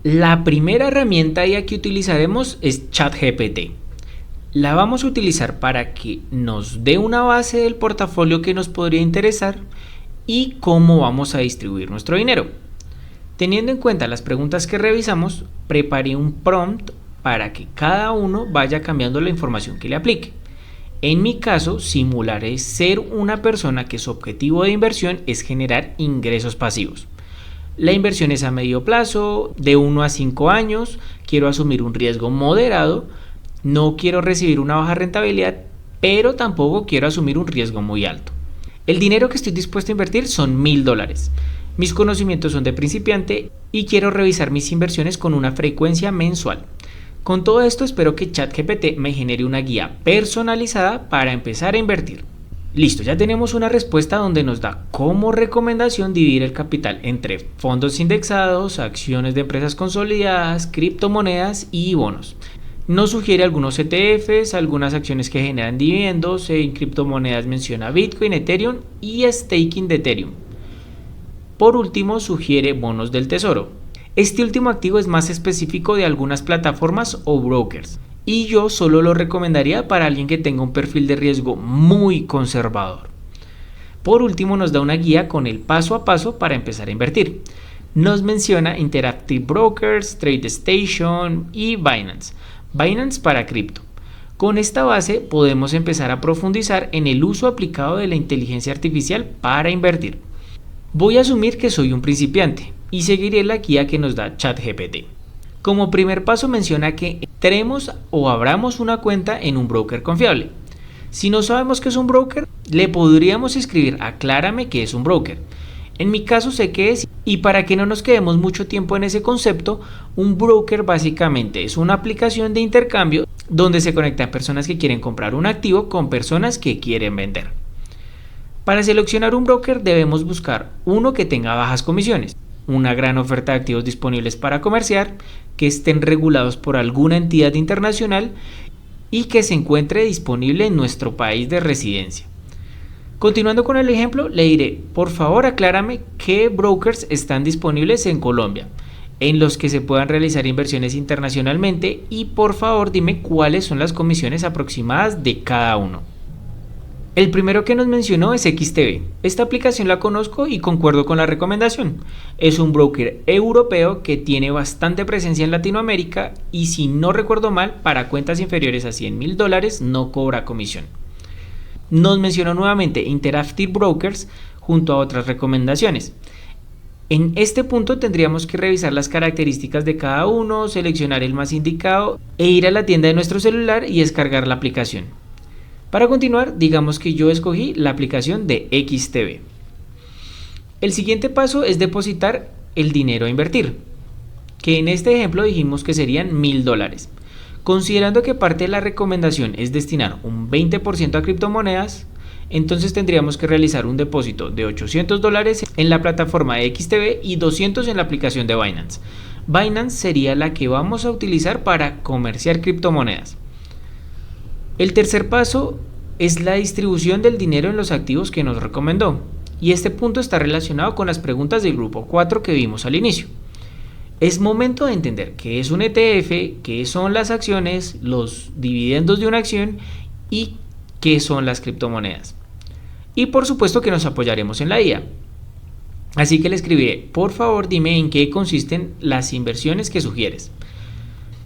[SPEAKER 1] La primera herramienta IA que utilizaremos es ChatGPT. La vamos a utilizar para que nos dé una base del portafolio que nos podría interesar y cómo vamos a distribuir nuestro dinero. Teniendo en cuenta las preguntas que revisamos, preparé un prompt para que cada uno vaya cambiando la información que le aplique. En mi caso, simularé ser una persona que su objetivo de inversión es generar ingresos pasivos. La inversión es a medio plazo, de 1 a 5 años, quiero asumir un riesgo moderado, no quiero recibir una baja rentabilidad pero tampoco quiero asumir un riesgo muy alto. El dinero que estoy dispuesto a invertir son $1000. Mis conocimientos son de principiante y quiero revisar mis inversiones con una frecuencia mensual. Con todo esto espero que ChatGPT me genere una guía personalizada para empezar a invertir. Listo, ya tenemos una respuesta donde nos da como recomendación dividir el capital entre fondos indexados, acciones de empresas consolidadas, criptomonedas y bonos. Nos sugiere algunos ETFs, algunas acciones que generan dividendos, en criptomonedas menciona Bitcoin, Ethereum y staking de Ethereum. Por último, sugiere bonos del tesoro. Este último activo es más específico de algunas plataformas o brokers, y yo solo lo recomendaría para alguien que tenga un perfil de riesgo muy conservador. Por último, nos da una guía con el paso a paso para empezar a invertir. Nos menciona Interactive Brokers, TradeStation y Binance. Binance para cripto. Con esta base podemos empezar a profundizar en el uso aplicado de la inteligencia artificial para invertir. Voy a asumir que soy un principiante y seguiré la guía que nos da ChatGPT. Como primer paso menciona que entremos o abramos una cuenta en un broker confiable. Si no sabemos qué es un broker, le podríamos escribir aclárame qué es un broker. En mi caso sé qué es, y para que no nos quedemos mucho tiempo en ese concepto, un broker básicamente es una aplicación de intercambio donde se conectan personas que quieren comprar un activo con personas que quieren vender. Para seleccionar un broker debemos buscar uno que tenga bajas comisiones, una gran oferta de activos disponibles para comerciar, que estén regulados por alguna entidad internacional y que se encuentre disponible en nuestro país de residencia. Continuando con el ejemplo, le diré, por favor aclárame qué brokers están disponibles en Colombia, en los que se puedan realizar inversiones internacionalmente, y por favor dime cuáles son las comisiones aproximadas de cada uno. El primero que nos mencionó es XTB. Esta aplicación la conozco y concuerdo con la recomendación. Es un broker europeo que tiene bastante presencia en Latinoamérica y, si no recuerdo mal, para cuentas inferiores a $100,000 no cobra comisión. Nos mencionó nuevamente Interactive Brokers junto a otras recomendaciones. En este punto tendríamos que revisar las características de cada uno, seleccionar el más indicado e ir a la tienda de nuestro celular y descargar la aplicación. Para continuar, digamos que yo escogí la aplicación de XTB. El siguiente paso es depositar el dinero a invertir, que en este ejemplo dijimos que serían $1000. Considerando que parte de la recomendación es destinar un 20% a criptomonedas, entonces tendríamos que realizar un depósito de $800 en la plataforma de XTB y 200 en la aplicación de Binance. Binance sería la que vamos a utilizar para comerciar criptomonedas. El tercer paso es la distribución del dinero en los activos que nos recomendó, y este punto está relacionado con las preguntas del grupo 4 que vimos al inicio. Es momento de entender qué es un ETF, qué son las acciones, los dividendos de una acción y qué son las criptomonedas. Y por supuesto que nos apoyaremos en la IA. Así que le escribiré, por favor dime en qué consisten las inversiones que sugieres.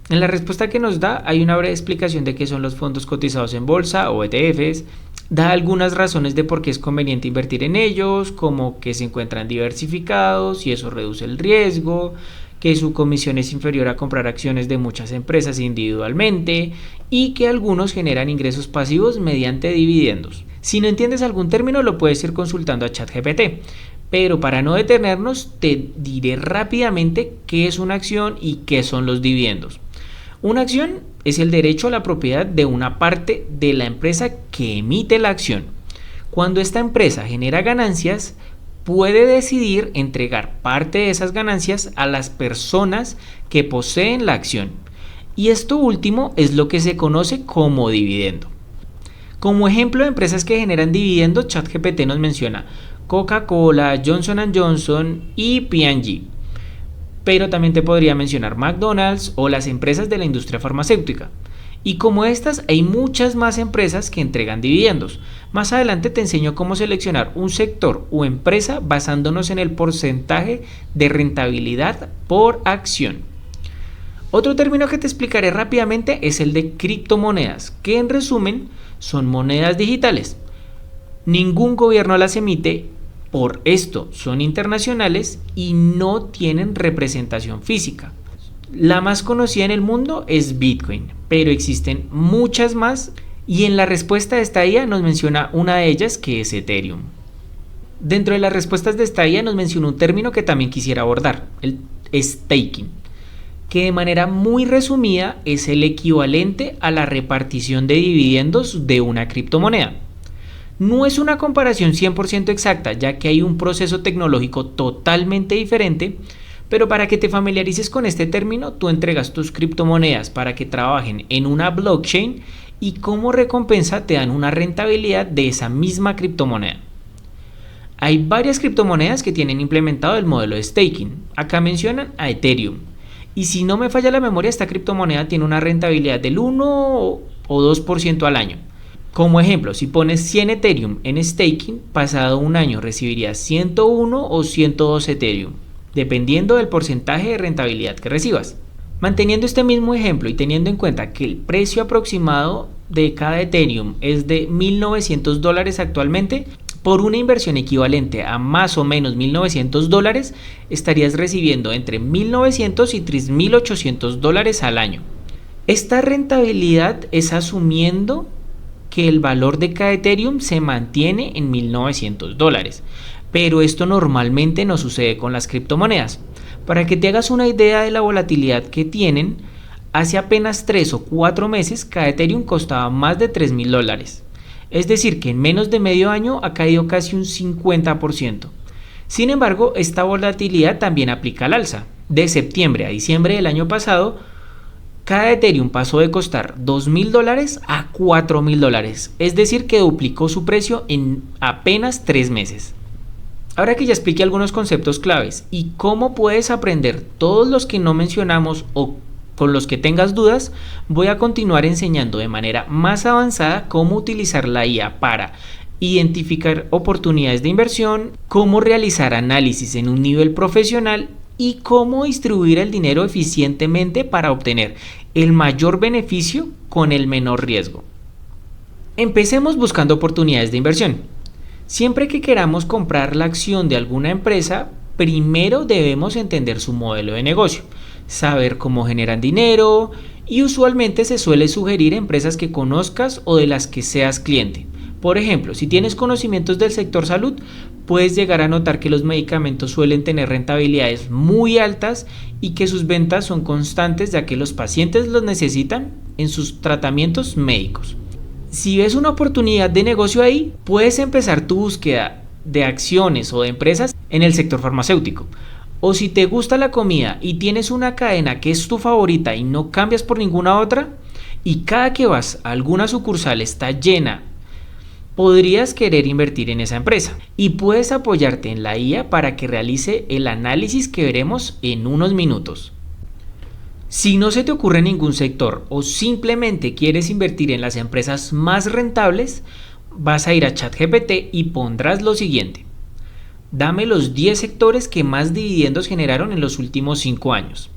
[SPEAKER 1] En la respuesta que nos da hay una breve explicación de qué son los fondos cotizados en bolsa o ETFs, da algunas razones de por qué es conveniente invertir en ellos, como que se encuentran diversificados y eso reduce el riesgo, que su comisión es inferior a comprar acciones de muchas empresas individualmente y que algunos generan ingresos pasivos mediante dividendos. Si no entiendes algún término lo puedes ir consultando a ChatGPT, pero para no detenernos te diré rápidamente qué es una acción y qué son los dividendos. Una acción es el derecho a la propiedad de una parte de la empresa que emite la acción. Cuando esta empresa genera ganancias, puede decidir entregar parte de esas ganancias a las personas que poseen la acción. Y esto último es lo que se conoce como dividendo. Como ejemplo de empresas que generan dividendos, ChatGPT nos menciona Coca-Cola, Johnson & Johnson y P&G. Pero también te podría mencionar McDonald's o las empresas de la industria farmacéutica. Y como estas, hay muchas más empresas que entregan dividendos. Más adelante te enseño cómo seleccionar un sector o empresa basándonos en el porcentaje de rentabilidad por acción. Otro término que te explicaré rápidamente es el de criptomonedas, que en resumen son monedas digitales. Ningún gobierno las emite, por esto son internacionales y no tienen representación física. La más conocida en el mundo es Bitcoin, pero existen muchas más Y en la respuesta de esta IA nos menciona una de ellas, que es Ethereum. Dentro de las respuestas de esta IA nos menciona un término que también quisiera abordar, el staking, que de manera muy resumida es el equivalente a la repartición de dividendos de una criptomoneda. No es una comparación 100% exacta, ya que hay un proceso tecnológico totalmente diferente, pero para que te familiarices con este término, tú entregas tus criptomonedas para que trabajen en una blockchain y como recompensa te dan una rentabilidad de esa misma criptomoneda. Hay varias criptomonedas que tienen implementado el modelo de staking. Acá mencionan a Ethereum. Y si no me falla la memoria, esta criptomoneda tiene una rentabilidad del 1 o 2% al año. Como ejemplo, si pones 100 Ethereum en staking, pasado un año recibirías 101 o 102 Ethereum, dependiendo del porcentaje de rentabilidad que recibas. Manteniendo este mismo ejemplo y teniendo en cuenta que el precio aproximado de cada Ethereum es de $1.900 actualmente, por una inversión equivalente a más o menos $1.900, estarías recibiendo entre $1.900 y $3.800 al año. Esta rentabilidad es asumiendo que el valor de cada Ethereum se mantiene en $1.900, pero esto normalmente no sucede con las criptomonedas. Para que te hagas una idea de la volatilidad que tienen, hace apenas 3 o 4 meses cada Ethereum costaba más de $3.000. Es decir, que en menos de medio año ha caído casi un 50%. Sin embargo, esta volatilidad también aplica al alza. De septiembre a diciembre del año pasado, cada Ethereum pasó de costar $2.000 a $4.000. Es decir, que duplicó su precio en apenas 3 meses. Ahora que ya expliqué algunos conceptos claves y cómo puedes aprender todos los que no mencionamos o con los que tengas dudas, voy a continuar enseñando de manera más avanzada cómo utilizar la IA para identificar oportunidades de inversión, cómo realizar análisis en un nivel profesional y cómo distribuir el dinero eficientemente para obtener el mayor beneficio con el menor riesgo. Empecemos buscando oportunidades de inversión. Siempre que queramos comprar la acción de alguna empresa, primero debemos entender su modelo de negocio, saber cómo generan dinero y usualmente se suele sugerir empresas que conozcas o de las que seas cliente. Por ejemplo, si tienes conocimientos del sector salud, puedes llegar a notar que los medicamentos suelen tener rentabilidades muy altas y que sus ventas son constantes ya que los pacientes los necesitan en sus tratamientos médicos. Si ves una oportunidad de negocio ahí, puedes empezar tu búsqueda de acciones o de empresas en el sector farmacéutico. O si te gusta la comida y tienes una cadena que es tu favorita y no cambias por ninguna otra, y cada que vas a alguna sucursal está llena, podrías querer invertir en esa empresa. Y puedes apoyarte en la IA para que realice el análisis que veremos en unos minutos. Si no se te ocurre ningún sector o simplemente quieres invertir en las empresas más rentables, vas a ir a ChatGPT y pondrás lo siguiente. Dame los 10 sectores que más dividendos generaron en los últimos 5 años.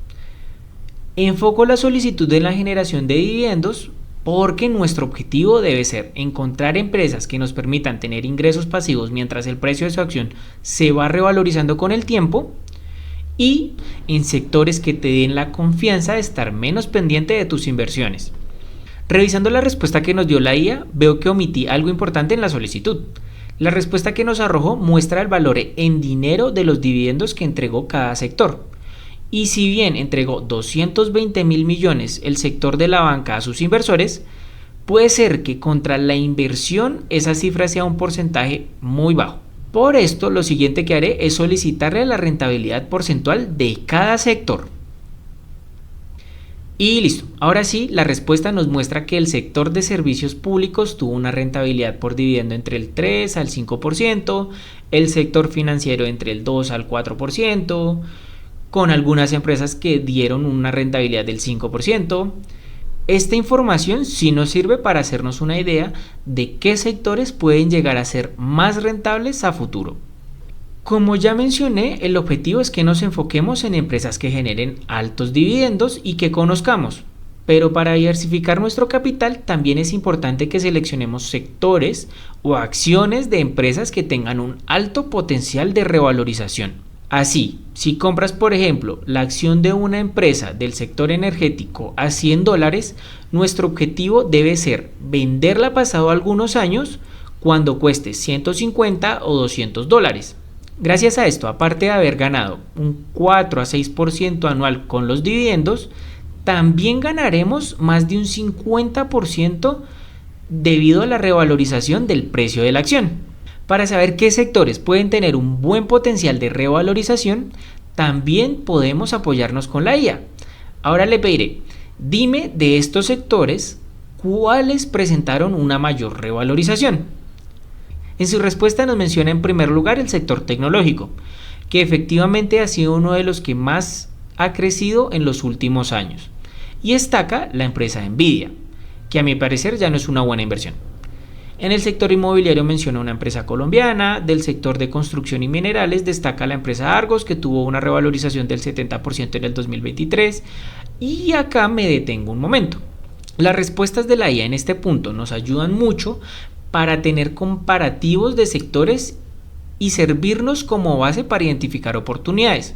[SPEAKER 1] Enfoco la solicitud de la generación de dividendos porque nuestro objetivo debe ser encontrar empresas que nos permitan tener ingresos pasivos mientras el precio de su acción se va revalorizando con el tiempo y en sectores que te den la confianza de estar menos pendiente de tus inversiones. Revisando la respuesta que nos dio la IA, veo que omití algo importante en la solicitud. La respuesta que nos arrojó muestra el valor en dinero de los dividendos que entregó cada sector. Y si bien entregó 220.000 millones el sector de la banca a sus inversores, puede ser que contra la inversión esa cifra sea un porcentaje muy bajo. Por esto, lo siguiente que haré es solicitarle la rentabilidad porcentual de cada sector. Y listo, ahora sí, la respuesta nos muestra que el sector de servicios públicos tuvo una rentabilidad por dividendo entre el 3 al 5%, el sector financiero entre el 2 al 4%, con algunas empresas que dieron una rentabilidad del 5%. Esta información sí nos sirve para hacernos una idea de qué sectores pueden llegar a ser más rentables a futuro. Como ya mencioné, el objetivo es que nos enfoquemos en empresas que generen altos dividendos y que conozcamos, pero para diversificar nuestro capital también es importante que seleccionemos sectores o acciones de empresas que tengan un alto potencial de revalorización. Así, si compras, por ejemplo, la acción de una empresa del sector energético a $100, nuestro objetivo debe ser venderla pasado algunos años cuando cueste 150 o $200. Gracias a esto, aparte de haber ganado un 4 a 6% anual con los dividendos, también ganaremos más de un 50% debido a la revalorización del precio de la acción. Para saber qué sectores pueden tener un buen potencial de revalorización, también podemos apoyarnos con la IA. Ahora le pediré, dime de estos sectores, ¿cuáles presentaron una mayor revalorización? En su respuesta nos menciona en primer lugar el sector tecnológico, que efectivamente ha sido uno de los que más ha crecido en los últimos años. Y destaca la empresa Nvidia, que a mi parecer ya no es una buena inversión. En el sector inmobiliario menciona una empresa colombiana, del sector de construcción y minerales destaca la empresa Argos, que tuvo una revalorización del 70% en el 2023, y acá me detengo un momento. Las respuestas de la IA en este punto nos ayudan mucho para tener comparativos de sectores y servirnos como base para identificar oportunidades.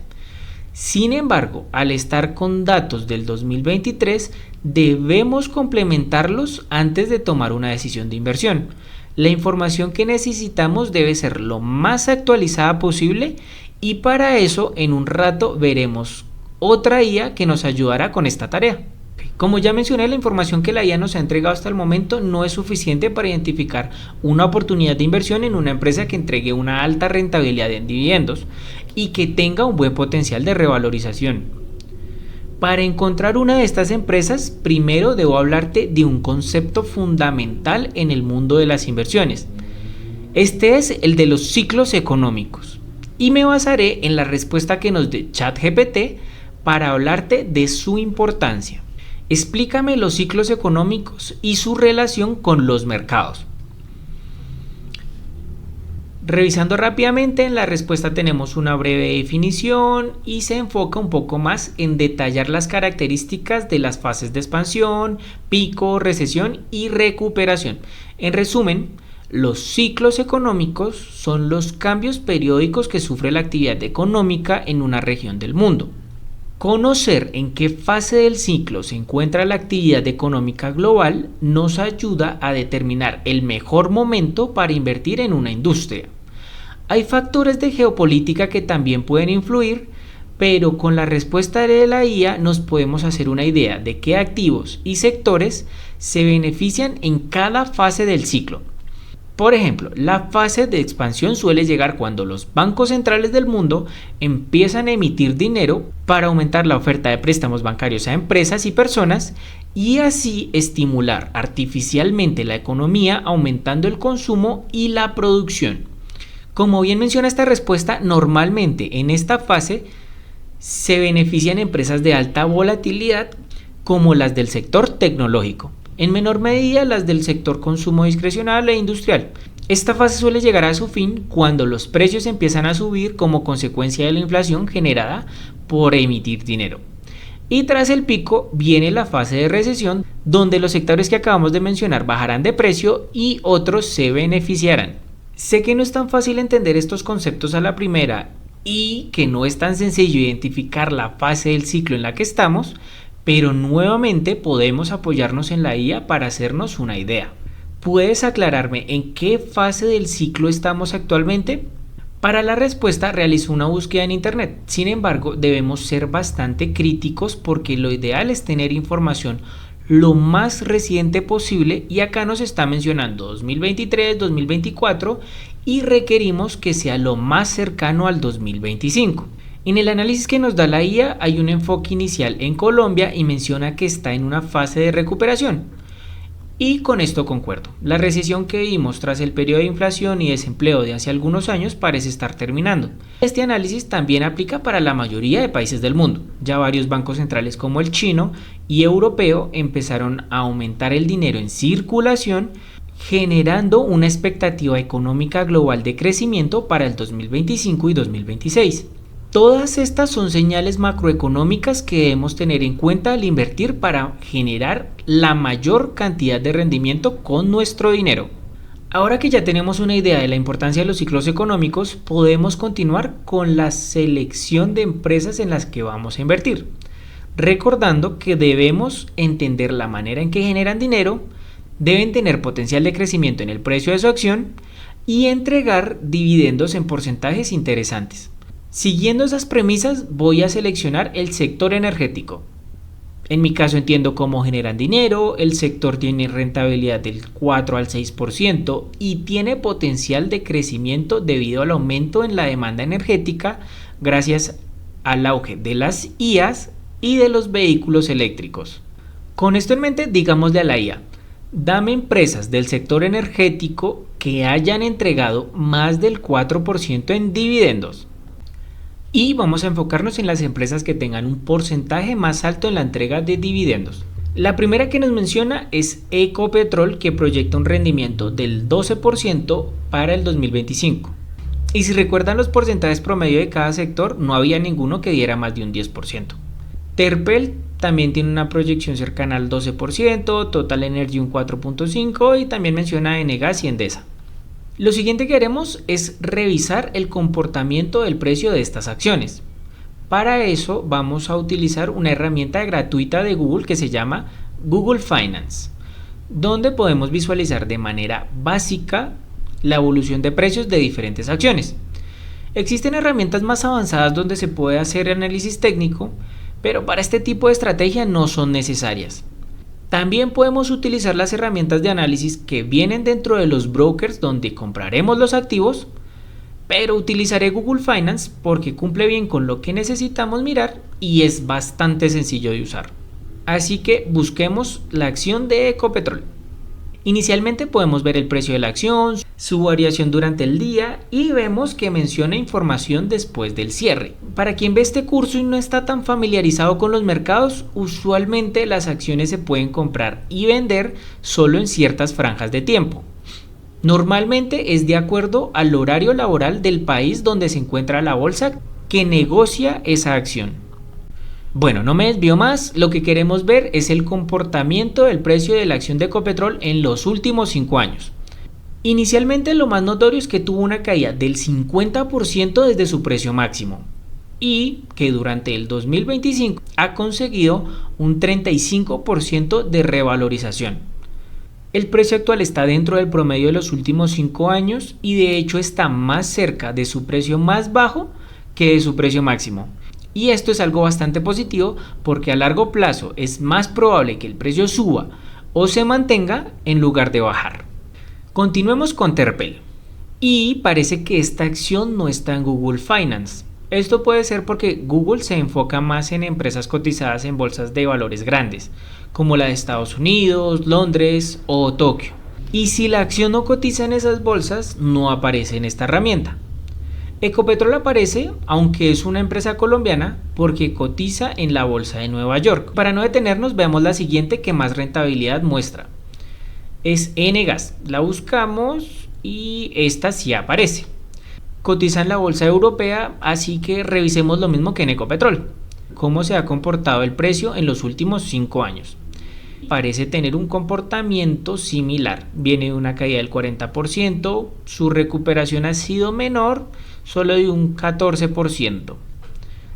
[SPEAKER 1] Sin embargo, al estar con datos del 2023, debemos complementarlos antes de tomar una decisión de inversión. La información que necesitamos debe ser lo más actualizada posible y para eso en un rato veremos otra IA que nos ayudará con esta tarea. Como ya mencioné, la información que la IA nos ha entregado hasta el momento no es suficiente para identificar una oportunidad de inversión en una empresa que entregue una alta rentabilidad en dividendos y que tenga un buen potencial de revalorización. Para encontrar una de estas empresas, primero debo hablarte de un concepto fundamental en el mundo de las inversiones. Este es el de los ciclos económicos y me basaré en la respuesta que nos dé ChatGPT para hablarte de su importancia. Explícame los ciclos económicos y su relación con los mercados. Revisando rápidamente, en la respuesta tenemos una breve definición y se enfoca un poco más en detallar las características de las fases de expansión, pico, recesión y recuperación. En resumen, los ciclos económicos son los cambios periódicos que sufre la actividad económica en una región del mundo. Conocer en qué fase del ciclo se encuentra la actividad económica global nos ayuda a determinar el mejor momento para invertir en una industria. Hay factores de geopolítica que también pueden influir, pero con la respuesta de la IA nos podemos hacer una idea de qué activos y sectores se benefician en cada fase del ciclo. Por ejemplo, la fase de expansión suele llegar cuando los bancos centrales del mundo empiezan a emitir dinero para aumentar la oferta de préstamos bancarios a empresas y personas y así estimular artificialmente la economía aumentando el consumo y la producción. Como bien menciona esta respuesta, normalmente en esta fase se benefician empresas de alta volatilidad como las del sector tecnológico. En menor medida las del sector consumo discrecional e industrial. Esta fase suele llegar a su fin cuando los precios empiezan a subir como consecuencia de la inflación generada por emitir dinero. Y tras el pico viene la fase de recesión, donde los sectores que acabamos de mencionar bajarán de precio y otros se beneficiarán. Sé que no es tan fácil entender estos conceptos a la primera y que no es tan sencillo identificar la fase del ciclo en la que estamos, pero nuevamente podemos apoyarnos en la IA para hacernos una idea. ¿Puedes aclararme en qué fase del ciclo estamos actualmente? Para la respuesta realizo una búsqueda en internet. Sin embargo, debemos ser bastante críticos porque lo ideal es tener información lo más reciente posible y acá nos está mencionando 2023, 2024 y requerimos que sea lo más cercano al 2025. En el análisis que nos da la IA hay un enfoque inicial en Colombia y menciona que está en una fase de recuperación. Y con esto concuerdo. La recesión que vimos tras el periodo de inflación y desempleo de hace algunos años parece estar terminando. Este análisis también aplica para la mayoría de países del mundo. Ya varios bancos centrales como el chino y europeo empezaron a aumentar el dinero en circulación, generando una expectativa económica global de crecimiento para el 2025 y 2026. Todas estas son señales macroeconómicas que debemos tener en cuenta al invertir para generar la mayor cantidad de rendimiento con nuestro dinero. Ahora que ya tenemos una idea de la importancia de los ciclos económicos, podemos continuar con la selección de empresas en las que vamos a invertir, recordando que debemos entender la manera en que generan dinero, deben tener potencial de crecimiento en el precio de su acción y entregar dividendos en porcentajes interesantes. Siguiendo esas premisas, voy a seleccionar el sector energético. En mi caso entiendo cómo generan dinero, el sector tiene rentabilidad del 4 al 6% y tiene potencial de crecimiento debido al aumento en la demanda energética gracias al auge de las IAs y de los vehículos eléctricos. Con esto en mente, digámosle a la IA, dame empresas del sector energético que hayan entregado más del 4% en dividendos. Y vamos a enfocarnos en las empresas que tengan un porcentaje más alto en la entrega de dividendos. La primera que nos menciona es Ecopetrol, que proyecta un rendimiento del 12% para el 2025. Y si recuerdan los porcentajes promedio de cada sector, no había ninguno que diera más de un 10%. Terpel también tiene una proyección cercana al 12%, Total Energy un 4.5% y también menciona Enagás y Endesa. Lo siguiente que haremos es revisar el comportamiento del precio de estas acciones. Para eso vamos a utilizar una herramienta gratuita de Google que se llama Google Finance, donde podemos visualizar de manera básica la evolución de precios de diferentes acciones. Existen herramientas más avanzadas donde se puede hacer análisis técnico, pero para este tipo de estrategia no son necesarias. También podemos utilizar las herramientas de análisis que vienen dentro de los brokers donde compraremos los activos, pero utilizaré Google Finance porque cumple bien con lo que necesitamos mirar y es bastante sencillo de usar. Así que busquemos la acción de Ecopetrol. Inicialmente podemos ver el precio de la acción, su variación durante el día y vemos que menciona información después del cierre. Para quien ve este curso y no está tan familiarizado con los mercados, usualmente las acciones se pueden comprar y vender solo en ciertas franjas de tiempo. Normalmente es de acuerdo al horario laboral del país donde se encuentra la bolsa que negocia esa acción. Bueno, no me desvío más, lo que queremos ver es el comportamiento del precio de la acción de Ecopetrol en los últimos 5 años. Inicialmente lo más notorio es que tuvo una caída del 50% desde su precio máximo y que durante el 2025 ha conseguido un 35% de revalorización. El precio actual está dentro del promedio de los últimos 5 años y de hecho está más cerca de su precio más bajo que de su precio máximo. Y esto es algo bastante positivo porque a largo plazo es más probable que el precio suba o se mantenga en lugar de bajar. Continuemos con Terpel. Y parece que esta acción no está en Google Finance. Esto puede ser porque Google se enfoca más en empresas cotizadas en bolsas de valores grandes, como la de Estados Unidos, Londres o Tokio. Y si la acción no cotiza en esas bolsas, no aparece en esta herramienta. Ecopetrol aparece, aunque es una empresa colombiana, porque cotiza en la bolsa de Nueva York. Para no detenernos, veamos la siguiente que más rentabilidad muestra. Es Enagás. La buscamos y esta sí aparece. Cotiza en la bolsa europea, así que revisemos lo mismo que en Ecopetrol. Cómo se ha comportado el precio en los últimos 5 años. Parece tener un comportamiento similar. Viene de una caída del 40%, su recuperación ha sido menor, solo de un 14%.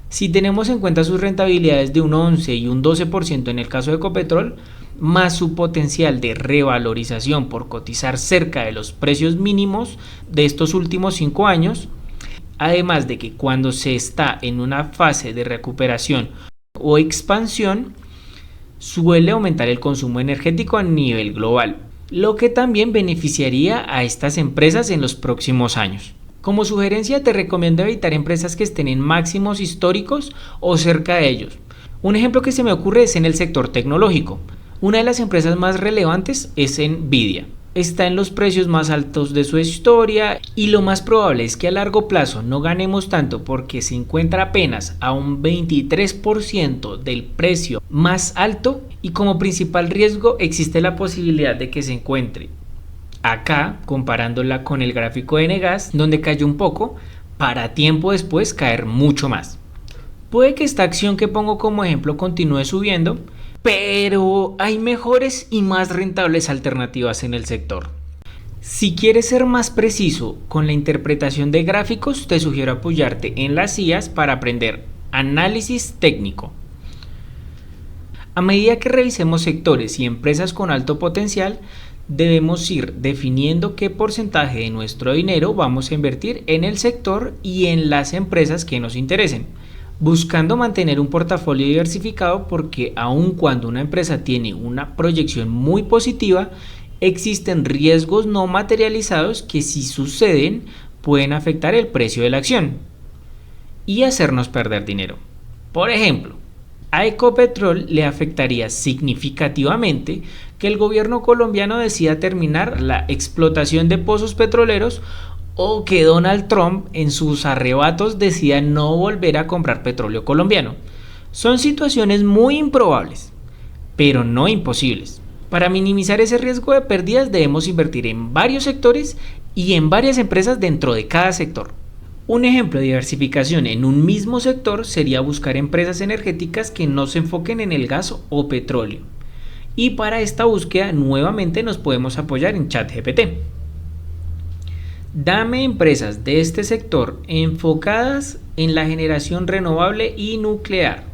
[SPEAKER 1] Si tenemos en cuenta sus rentabilidades de un 11 y un 12% en el caso de Ecopetrol, más su potencial de revalorización por cotizar cerca de los precios mínimos de estos últimos 5 años, además de que cuando se está en una fase de recuperación o expansión, suele aumentar el consumo energético a nivel global, lo que también beneficiaría a estas empresas en los próximos años. Como sugerencia te recomiendo evitar empresas que estén en máximos históricos o cerca de ellos. Un ejemplo que se me ocurre es en el sector tecnológico. Una de las empresas más relevantes es Nvidia. Está en los precios más altos de su historia y lo más probable es que a largo plazo no ganemos tanto porque se encuentra apenas a un 23% del precio más alto y como principal riesgo existe la posibilidad de que se encuentre acá, comparándola con el gráfico de Enagás, donde cayó un poco, para tiempo después caer mucho más. Puede que esta acción que pongo como ejemplo continúe subiendo, pero hay mejores y más rentables alternativas en el sector. Si quieres ser más preciso con la interpretación de gráficos, te sugiero apoyarte en las IAs para aprender análisis técnico. A medida que revisemos sectores y empresas con alto potencial, debemos ir definiendo qué porcentaje de nuestro dinero vamos a invertir en el sector y en las empresas que nos interesen, buscando mantener un portafolio diversificado porque aun cuando una empresa tiene una proyección muy positiva, existen riesgos no materializados que si suceden pueden afectar el precio de la acción y hacernos perder dinero. Por ejemplo, a Ecopetrol le afectaría significativamente que el gobierno colombiano decida terminar la explotación de pozos petroleros o que Donald Trump en sus arrebatos decida no volver a comprar petróleo colombiano. Son situaciones muy improbables, pero no imposibles. Para minimizar ese riesgo de pérdidas debemos invertir en varios sectores y en varias empresas dentro de cada sector. Un ejemplo de diversificación en un mismo sector sería buscar empresas energéticas que no se enfoquen en el gas o petróleo. Y para esta búsqueda nuevamente nos podemos apoyar en ChatGPT. Dame empresas de este sector enfocadas en la generación renovable y nuclear.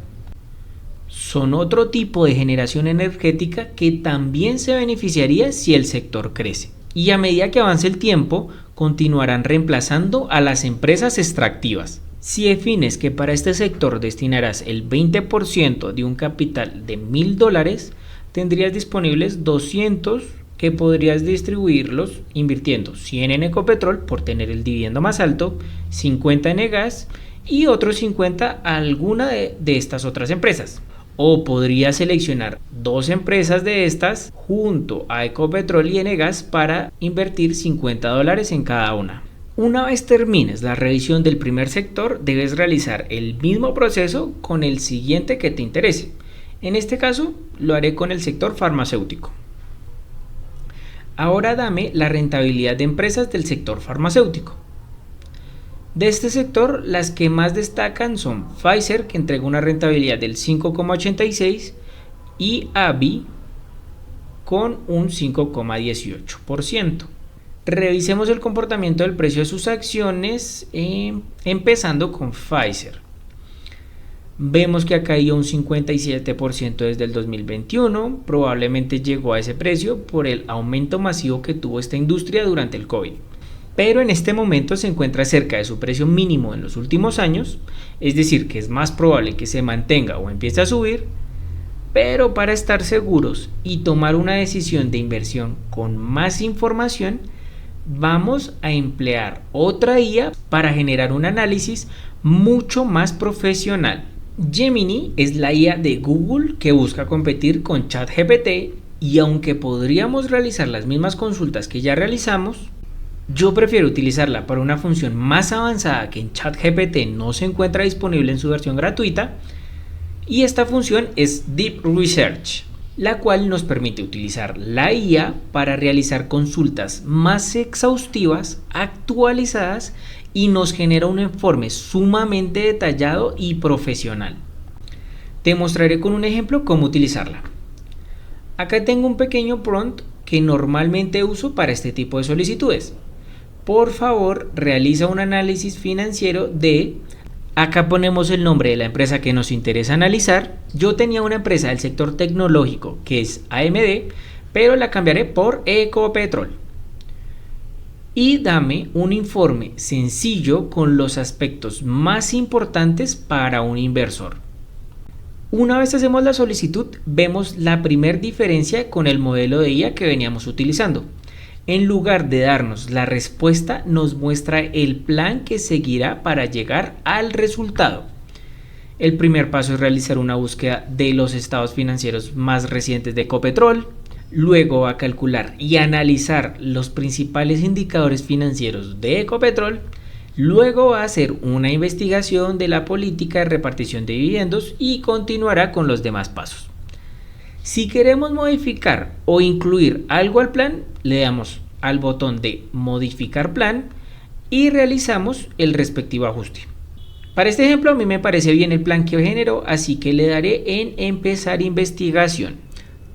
[SPEAKER 1] Son otro tipo de generación energética que también se beneficiaría si el sector crece. Y a medida que avance el tiempo, continuarán reemplazando a las empresas extractivas. Si defines que para este sector destinarás el 20% de un capital de $1,000, tendrías disponibles 200 que podrías distribuirlos invirtiendo 100 en Ecopetrol por tener el dividendo más alto, 50 en Egas y otros 50 a alguna de estas otras empresas. O podrías seleccionar 2 empresas de estas junto a Ecopetrol y Enegas para invertir $50 en cada una. Una vez termines la revisión del primer sector, debes realizar el mismo proceso con el siguiente que te interese. En este caso, lo haré con el sector farmacéutico. Ahora dame la rentabilidad de empresas del sector farmacéutico. De este sector, las que más destacan son Pfizer, que entrega una rentabilidad del 5,86%, y AbbVie, con un 5,18%. Revisemos el comportamiento del precio de sus acciones, empezando con Pfizer. Vemos que ha caído un 57% desde el 2021, probablemente llegó a ese precio por el aumento masivo que tuvo esta industria durante el COVID. Pero en este momento se encuentra cerca de su precio mínimo en los últimos años, es decir, que es más probable que se mantenga o empiece a subir, pero para estar seguros y tomar una decisión de inversión con más información, vamos a emplear otra IA para generar un análisis mucho más profesional. Gemini es la IA de Google que busca competir con ChatGPT y aunque podríamos realizar las mismas consultas que ya realizamos, yo prefiero utilizarla para una función más avanzada que en ChatGPT no se encuentra disponible en su versión gratuita, y esta función es Deep Research, la cual nos permite utilizar la IA para realizar consultas más exhaustivas, actualizadas y nos genera un informe sumamente detallado y profesional. Te mostraré con un ejemplo cómo utilizarla. Acá tengo un pequeño prompt que normalmente uso para este tipo de solicitudes. Por favor, realiza un análisis financiero de... Acá ponemos el nombre de la empresa que nos interesa analizar. Yo tenía una empresa del sector tecnológico que es AMD, pero la cambiaré por Ecopetrol. Y dame un informe sencillo con los aspectos más importantes para un inversor. Una vez hacemos la solicitud, vemos la primera diferencia con el modelo de IA que veníamos utilizando. En lugar de darnos la respuesta, nos muestra el plan que seguirá para llegar al resultado. El primer paso es realizar una búsqueda de los estados financieros más recientes de Ecopetrol. Luego va a calcular y analizar los principales indicadores financieros de Ecopetrol. Luego va a hacer una investigación de la política de repartición de dividendos y continuará con los demás pasos. Si queremos modificar o incluir algo al plan, le damos al botón de modificar plan y realizamos el respectivo ajuste. Para este ejemplo a mí me parece bien el plan que generó, así que le daré en empezar investigación.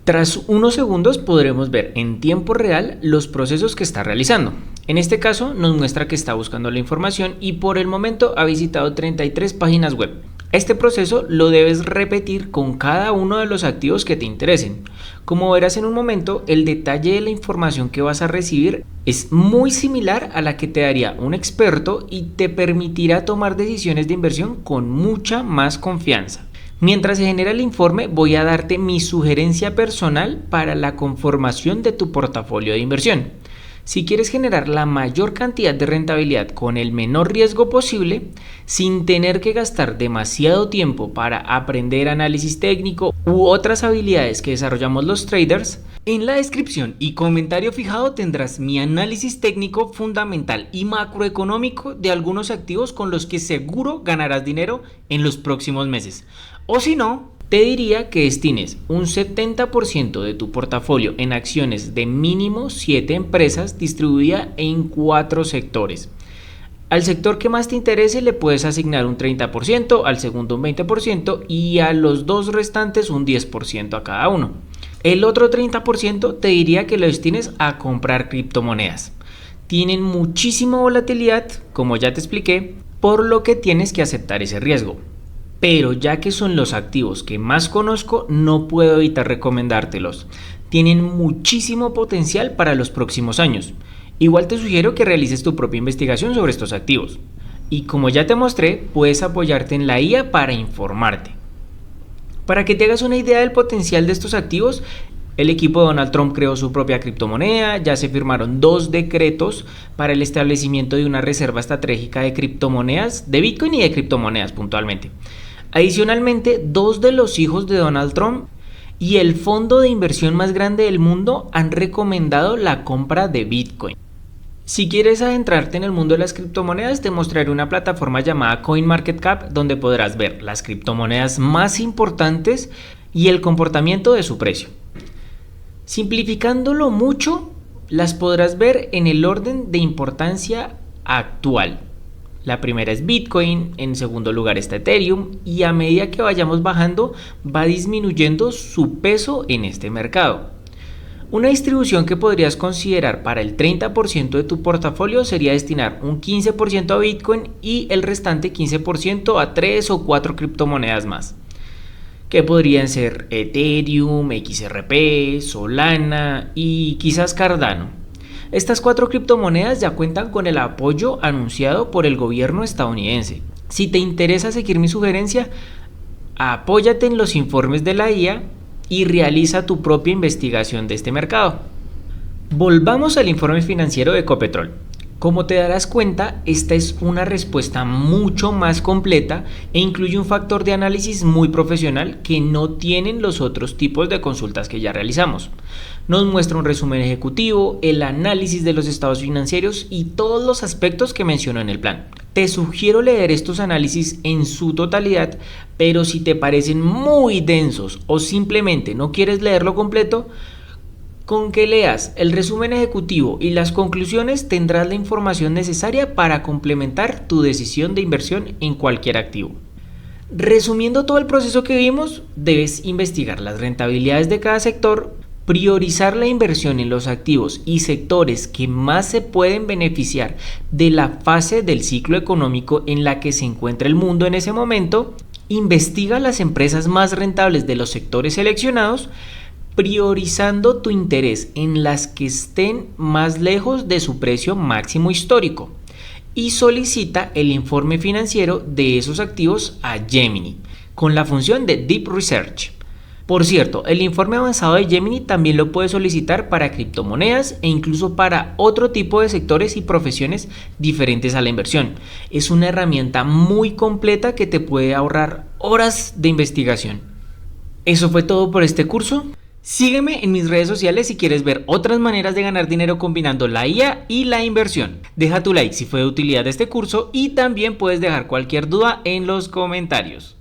[SPEAKER 1] Tras unos segundos podremos ver en tiempo real los procesos que está realizando. En este caso nos muestra que está buscando la información y por el momento ha visitado 33 páginas web. Este proceso lo debes repetir con cada uno de los activos que te interesen. Como verás en un momento, el detalle de la información que vas a recibir es muy similar a la que te daría un experto y te permitirá tomar decisiones de inversión con mucha más confianza. Mientras se genera el informe, voy a darte mi sugerencia personal para la conformación de tu portafolio de inversión. Si quieres generar la mayor cantidad de rentabilidad con el menor riesgo posible, sin tener que gastar demasiado tiempo para aprender análisis técnico u otras habilidades que desarrollamos los traders, en la descripción y comentario fijado tendrás mi análisis técnico fundamental y macroeconómico de algunos activos con los que seguro ganarás dinero en los próximos meses. O si no, te diría que destines un 70% de tu portafolio en acciones de mínimo 7 empresas distribuida en 4 sectores. Al sector que más te interese le puedes asignar un 30%, al segundo un 20% y a los dos restantes un 10% a cada uno. El otro 30% te diría que lo destines a comprar criptomonedas. Tienen muchísima volatilidad, como ya te expliqué, por lo que tienes que aceptar ese riesgo. Pero ya que son los activos que más conozco, no puedo evitar recomendártelos. Tienen muchísimo potencial para los próximos años. Igual te sugiero que realices tu propia investigación sobre estos activos. Y como ya te mostré, puedes apoyarte en la IA para informarte. Para que te hagas una idea del potencial de estos activos, el equipo de Donald Trump creó su propia criptomoneda, ya se firmaron 2 decretos para el establecimiento de una reserva estratégica de criptomonedas, de Bitcoin y de criptomonedas puntualmente. Adicionalmente, 2 de los hijos de Donald Trump y el fondo de inversión más grande del mundo han recomendado la compra de Bitcoin. Si quieres adentrarte en el mundo de las criptomonedas, te mostraré una plataforma llamada CoinMarketCap donde podrás ver las criptomonedas más importantes y el comportamiento de su precio. Simplificándolo mucho, las podrás ver en el orden de importancia actual. La primera es Bitcoin, en segundo lugar está Ethereum y a medida que vayamos bajando va disminuyendo su peso en este mercado. Una distribución que podrías considerar para el 30% de tu portafolio sería destinar un 15% a Bitcoin y el restante 15% a 3 o 4 criptomonedas más, que podrían ser Ethereum, XRP, Solana y quizás Cardano. Estas 4 criptomonedas ya cuentan con el apoyo anunciado por el gobierno estadounidense. Si te interesa seguir mi sugerencia, apóyate en los informes de la IA y realiza tu propia investigación de este mercado. Volvamos al informe financiero de Ecopetrol. Como te darás cuenta, esta es una respuesta mucho más completa e incluye un factor de análisis muy profesional que no tienen los otros tipos de consultas que ya realizamos. Nos muestra un resumen ejecutivo, el análisis de los estados financieros y todos los aspectos que menciono en el plan. Te sugiero leer estos análisis en su totalidad, pero si te parecen muy densos o simplemente no quieres leerlo completo, con que leas el resumen ejecutivo y las conclusiones tendrás la información necesaria para complementar tu decisión de inversión en cualquier activo. Resumiendo todo el proceso que vimos, debes investigar las rentabilidades de cada sector, priorizar la inversión en los activos y sectores que más se pueden beneficiar de la fase del ciclo económico en la que se encuentra el mundo en ese momento, investiga las empresas más rentables de los sectores seleccionados, priorizando tu interés en las que estén más lejos de su precio máximo histórico y solicita el informe financiero de esos activos a Gemini con la función de Deep Research. Por cierto, el informe avanzado de Gemini también lo puedes solicitar para criptomonedas e incluso para otro tipo de sectores y profesiones diferentes a la inversión. Es una herramienta muy completa que te puede ahorrar horas de investigación. Eso fue todo por este curso. Sígueme en mis redes sociales si quieres ver otras maneras de ganar dinero combinando la IA y la inversión. Deja tu like si fue de utilidad este curso y también puedes dejar cualquier duda en los comentarios.